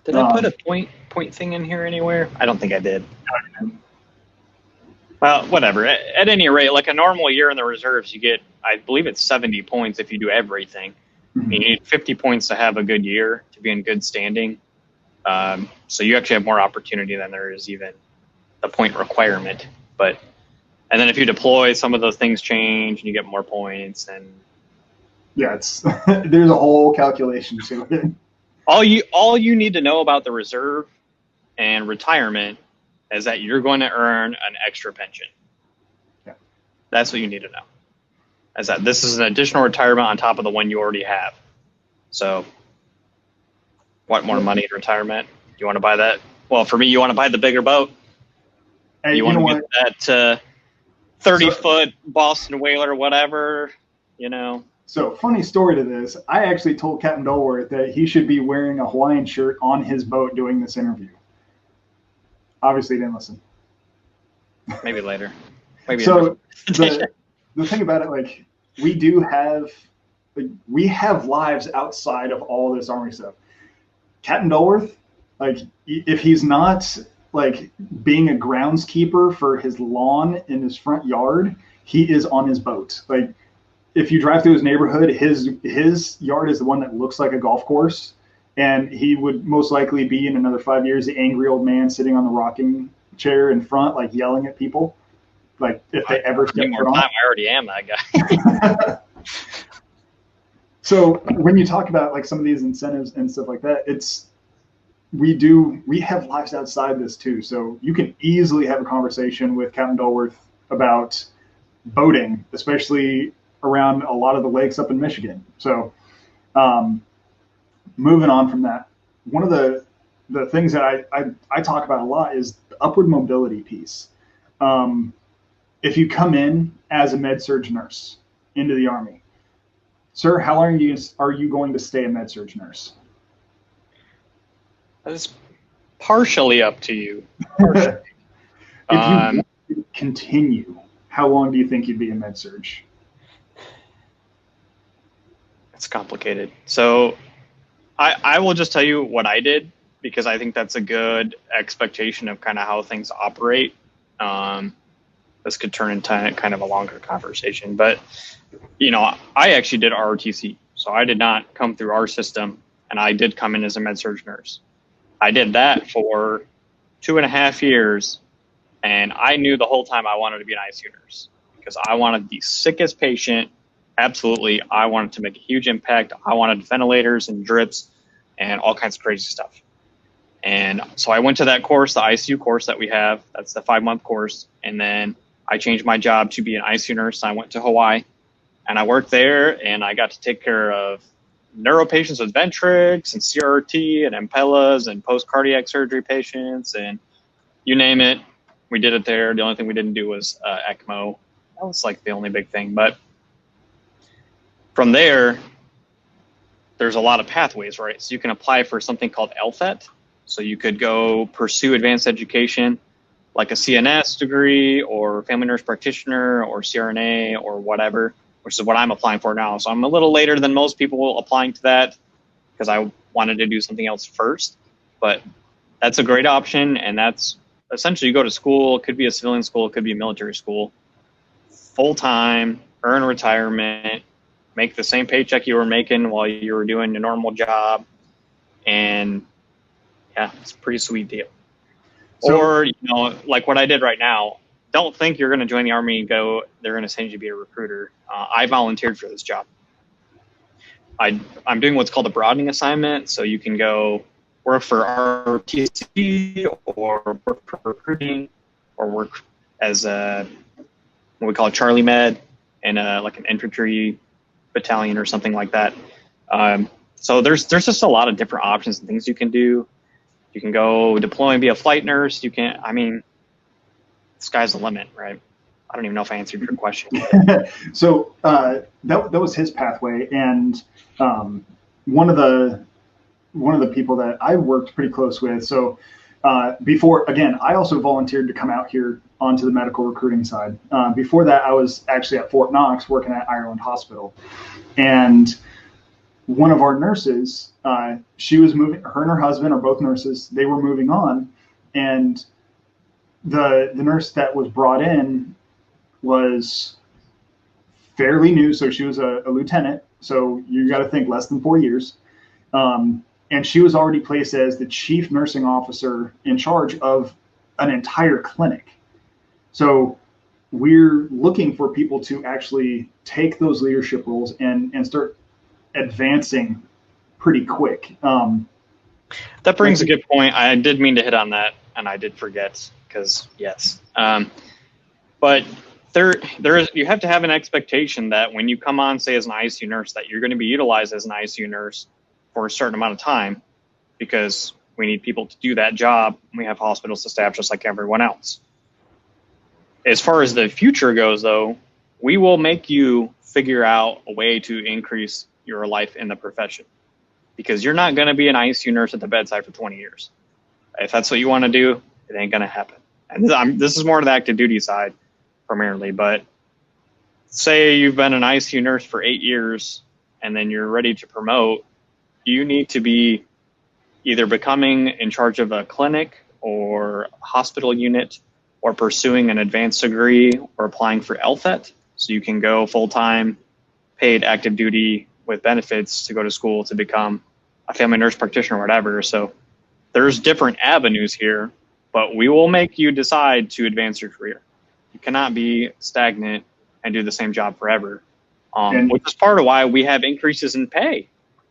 Did I put a point thing in here anywhere? I don't think I did. Well, whatever. At any rate, like a normal year in the reserves, you get, I believe it's 70 points if you do everything. Mm-hmm. You need 50 points to have a good year, to be in good standing. So you actually have more opportunity than there is even the point requirement. And then if you deploy, some of those things change and you get more points. And yeah, it's there's a whole calculation to it. All you need to know about the reserve and retirement is that you're going to earn an extra pension. Yeah. That's what you need to know. Is that this is an additional retirement on top of the one you already have. So want more money in retirement? You want to buy that? Well, for me, you want to buy the bigger boat. Hey, you want to get that 30-foot Boston whaler, whatever, So funny story to this. I actually told Captain Dulworth that he should be wearing a Hawaiian shirt on his boat doing this interview. Obviously, he didn't listen. Maybe later. Maybe so the thing about it, like we have lives outside of all this Army stuff. Captain Dulworth, like if he's not like being a groundskeeper for his lawn in his front yard, he is on his boat. Like if you drive through his neighborhood, his yard is the one that looks like a golf course. And he would most likely be in another 5 years, the angry old man sitting on the rocking chair in front, like yelling at people. Like if they ever step foot on. I already am that guy. So when you talk about like some of these incentives and stuff like that, we have lives outside this too. So you can easily have a conversation with Captain Dulworth about boating, especially around a lot of the lakes up in Michigan. So moving on from that, one of the things that I talk about a lot is the upward mobility piece. If you come in as a med-surg nurse into the Army, sir, how long are you going to stay a med-surg nurse? That's partially up to you. If you continue, how long do you think you'd be a med-surg? It's complicated. So I will just tell you what I did, because I think that's a good expectation of kind of how things operate. This could turn into kind of a longer conversation, but I actually did ROTC. So I did not come through our system, and I did come in as a med-surg nurse. I did that for 2.5 years, and I knew the whole time I wanted to be an ICU nurse because I wanted the sickest patient. Absolutely. I wanted to make a huge impact. I wanted ventilators and drips and all kinds of crazy stuff. And so I went to that course, the ICU course that we have. That's the 5-month course. And then I changed my job to be an ICU nurse. I went to Hawaii and I worked there, and I got to take care of neuro patients with ventrix and CRT and Impellas and post-cardiac surgery patients and you name it. We did it there. The only thing we didn't do was ECMO. That was like the only big thing. But from there, there's a lot of pathways, right? So you can apply for something called LTHET. So you could go pursue advanced education. like a CNS degree or family nurse practitioner or CRNA or whatever, which is what I'm applying for now. So I'm a little later than most people applying to that because I wanted to do something else first. But that's a great option, and that's essentially you go to school. It could be a civilian school, it could be a military school, full-time, earn retirement, make the same paycheck you were making while you were doing your normal job, and yeah, it's a pretty sweet deal. So, or, like what I did right now, don't think you're going to join the Army and go, they're going to send you to be a recruiter. I volunteered for this job. I'm doing what's called a broadening assignment, so you can go work for RTC or work for recruiting or work as what we call a Charlie Med in like an infantry battalion or something like that. So there's just a lot of different options and things you can do. You can go deploy and be a flight nurse. Sky's the limit, right? I don't even know if I answered your question. So that was his pathway, and one of the people that I worked pretty close with. So before, again, I also volunteered to come out here onto the medical recruiting side. Before that, I was actually at Fort Knox working at Ireland Hospital, and one of our nurses, she was moving. Her and her husband are both nurses. They were moving on, and the nurse that was brought in was fairly new. So she was a lieutenant. So you got to think less than 4 years. And she was already placed as the chief nursing officer in charge of an entire clinic. So we're looking for people to actually take those leadership roles and start advancing pretty quick. That brings a good point. I did mean to hit on that, and I did forget because yes. But you have to have an expectation that when you come on, say as an ICU nurse, that you're going to be utilized as an ICU nurse for a certain amount of time, because we need people to do that job. We have hospitals to staff just like everyone else. As far as the future goes, though, we will make you figure out a way to increase your life in the profession, because you're not going to be an ICU nurse at the bedside for 20 years. If that's what you want to do, it ain't going to happen. And this is more to the active duty side primarily, but say you've been an ICU nurse for 8 years and then you're ready to promote, you need to be either becoming in charge of a clinic or hospital unit, or pursuing an advanced degree, or applying for LFET, so you can go full-time paid active duty with benefits to go to school to become a family nurse practitioner or whatever. So there's different avenues here, but we will make you decide to advance your career. You cannot be stagnant and do the same job forever, which is part of why we have increases in pay.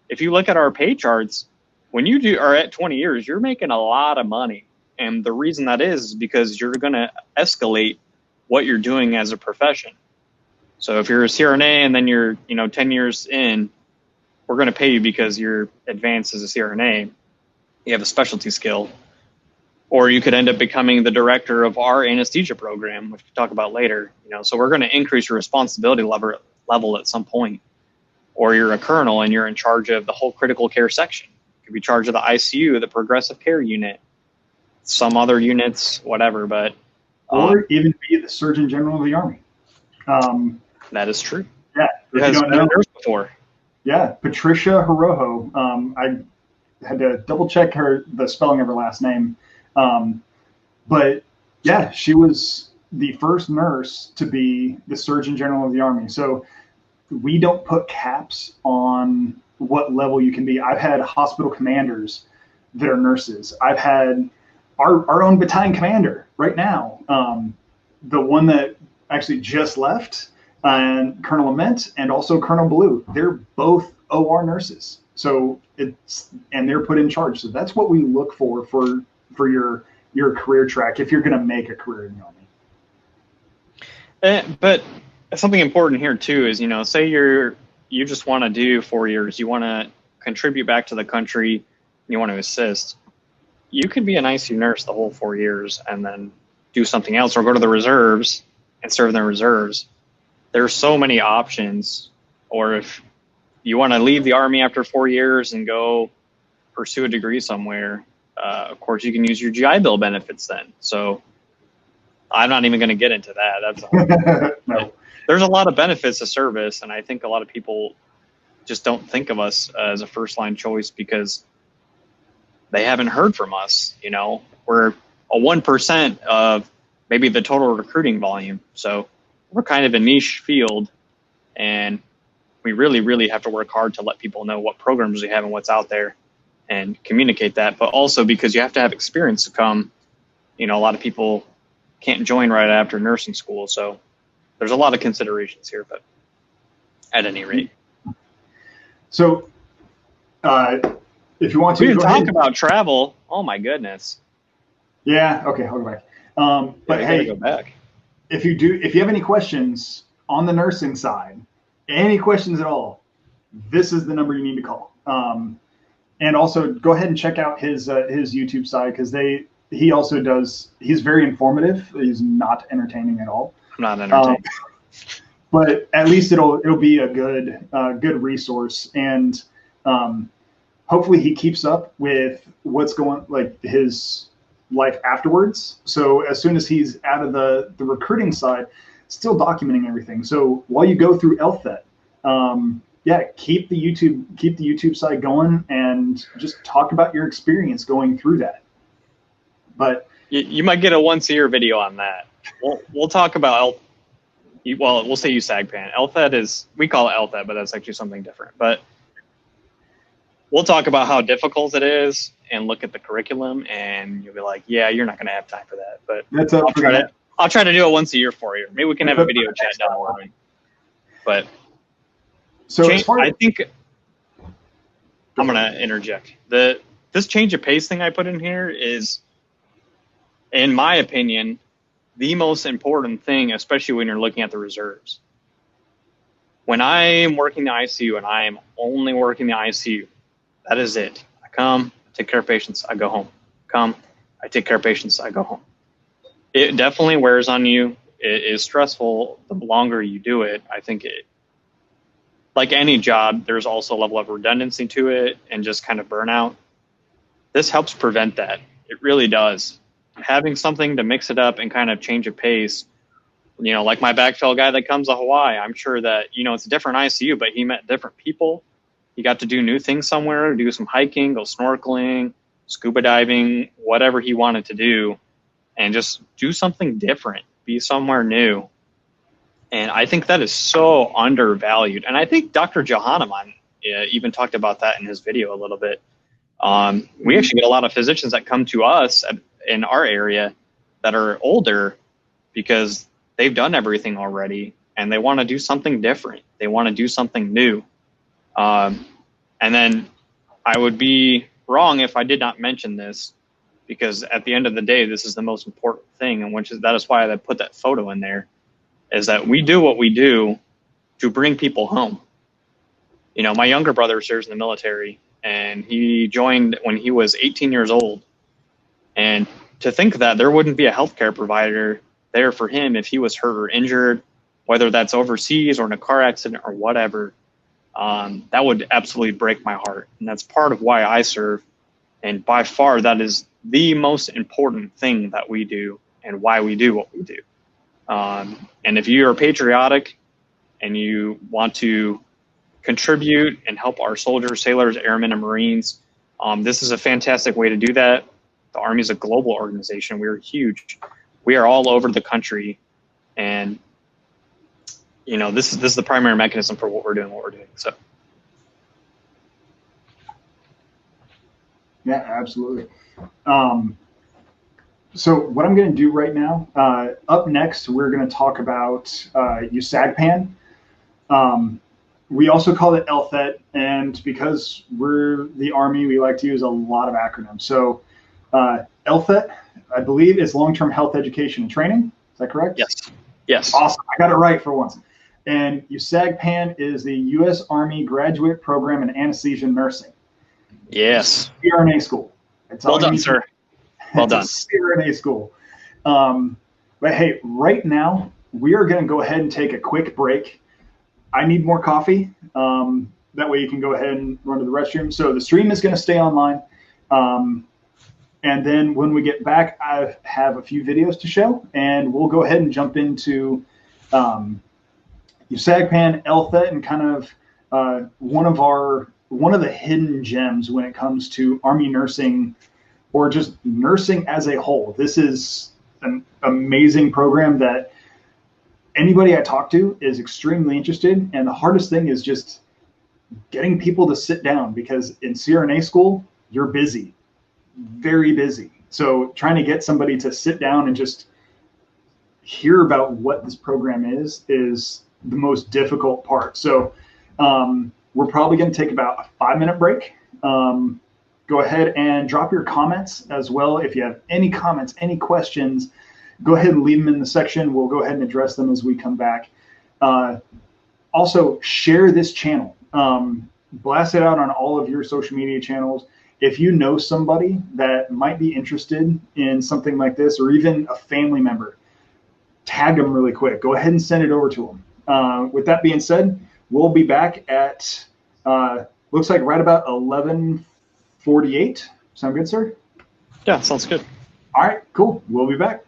If you look at our pay charts, when you are at 20 years, you're making a lot of money. And the reason that is because you're going to escalate what you're doing as a profession. So if you're a CRNA and then you're 10 years in, we're going to pay you because you're advanced as a CRNA. You have a specialty skill. Or you could end up becoming the director of our anesthesia program, which we'll talk about later. So we're going to increase your responsibility level at some point. Or you're a colonel and you're in charge of the whole critical care section. You could be in charge of the ICU, the progressive care unit, some other units, whatever. But or even be the Surgeon General of the Army. That is true. Yeah, who has been a nurse before. Yeah, Patricia Hiroho. I had to double check the spelling of her last name. But yeah, she was the first nurse to be the Surgeon General of the Army. So we don't put caps on what level you can be. I've had hospital commanders that are nurses. I've had our own battalion commander right now, the one that actually just left, and Colonel Ament and also Colonel Blue. They're both OR nurses. So and they're put in charge. So that's what we look for your career track if you're going to make a career in the Army. But something important here too is, say you just want to do 4 years, you want to contribute back to the country, you want to assist. You could be an ICU nurse the whole 4 years and then do something else, or go to the reserves and serve in the reserves. There's so many options. Or if you want to leave the Army after 4 years and go pursue a degree somewhere, of course, you can use your GI Bill benefits then. So I'm not even going to get into that. That's all. No. There's a lot of benefits to service, and I think a lot of people just don't think of us as a first line choice because they haven't heard from us. You know, we're a 1% of maybe the total recruiting volume. So we're kind of a niche field, and we really, really have to work hard to let people know what programs we have and what's out there and communicate that. But also because you have to have experience to come, you know, a lot of people can't join right after nursing school. So there's a lot of considerations here, but at any rate. So if you want to, we didn't talk about travel. Oh my goodness. Yeah. Okay. I'll go back. But hey, go back. If you have any questions on the nursing side, any questions at all, this is the number you need to call. And also go ahead and check out his YouTube side, because he's very informative. He's not entertaining at all. I'm not entertaining. But at least it'll be a good resource, and hopefully he keeps up with what's going, like, his life afterwards. So as soon as he's out of the recruiting side, still documenting everything. So while you go through LTHET, keep the YouTube side going and just talk about your experience going through that. But you might get a once-a-year video on that. We'll talk about we'll say USAGPAN. LTHET we call it LTHET, but that's actually something different. But we'll talk about how difficult it is and look at the curriculum, and you'll be like, yeah, you're not going to have time for that. But I'll try to do it once a year for you. Maybe we can have a video chat down the line. But so I think I'm going to interject. This change of pace thing I put in here is, in my opinion, the most important thing, especially when you're looking at the reserves. When I am working the ICU, and I am only working the ICU, that is it. I come, take care of patients, I go home. Come, I take care of patients, I go home. It definitely wears on you. It is stressful the longer you do it. I think like any job, there's also a level of redundancy to it and just kind of burnout. This helps prevent that. It really does. Having something to mix it up and kind of change a pace, you know, like my backfill guy that comes to Hawaii, I'm sure that, you know, it's a different ICU, but he met different people. He got to do new things somewhere, do some hiking, go snorkeling, scuba diving, whatever he wanted to do, and just do something different, be somewhere new. And I think that is so undervalued. And I think Dr. Johannemann even talked about that in his video a little bit. We actually get a lot of physicians that come to us in our area that are older because they've done everything already and they want to do something different. They want to do something new. And then I would be wrong if I did not mention this, because at the end of the day, this is the most important thing. And that is why I put that photo in there, is that we do what we do to bring people home. You know, my younger brother serves in the military, and he joined when he was 18 years old. And to think that there wouldn't be a healthcare provider there for him if he was hurt or injured, whether that's overseas or in a car accident or whatever, that would absolutely break my heart. And that's part of why I serve. And by far, that is the most important thing that we do and why we do what we do. And if you are patriotic and you want to contribute and help our soldiers, sailors, airmen, and Marines, this is a fantastic way to do that. The Army is a global organization. We are huge. We are all over the country. And, you know, this is the primary mechanism for what we're doing. So. Yeah, absolutely. So what I'm going to do right now, up next, we're going to talk about USAGPAN. We also call it LTHET, and because we're the Army, we like to use a lot of acronyms. So LTHET, I believe, is long-term health education and training. Is that correct? Yes. Awesome. I got it right for once. And USAGPAN is the U.S. Army Graduate Program in Anesthesia Nursing. Yes. CRNA school. Well done, sir. Well done. CRNA school. But hey, right now, we are going to go ahead and take a quick break. I need more coffee. That way you can go ahead and run to the restroom. So the stream is going to stay online. And then when we get back, I have a few videos to show, and we'll go ahead and jump into your SAGPAN, LTHET, and kind of one of the hidden gems when it comes to Army nursing, or just nursing as a whole. This is an amazing program that anybody I talk to is extremely interested. And the hardest thing is just getting people to sit down, because in CRNA school, you're busy, very busy. So trying to get somebody to sit down and just hear about what this program is the most difficult part. So we're probably going to take about a 5-minute break. Go ahead and drop your comments as well. If you have any comments, any questions, go ahead and leave them in the section. We'll go ahead and address them as we come back. Also, share this channel. Blast it out on all of your social media channels. If you know somebody that might be interested in something like this, or even a family member, tag them really quick. Go ahead and send it over to them. With that being said, we'll be back at, looks like right about 11:48. Sound good, sir? Yeah, sounds good. All right, cool. We'll be back.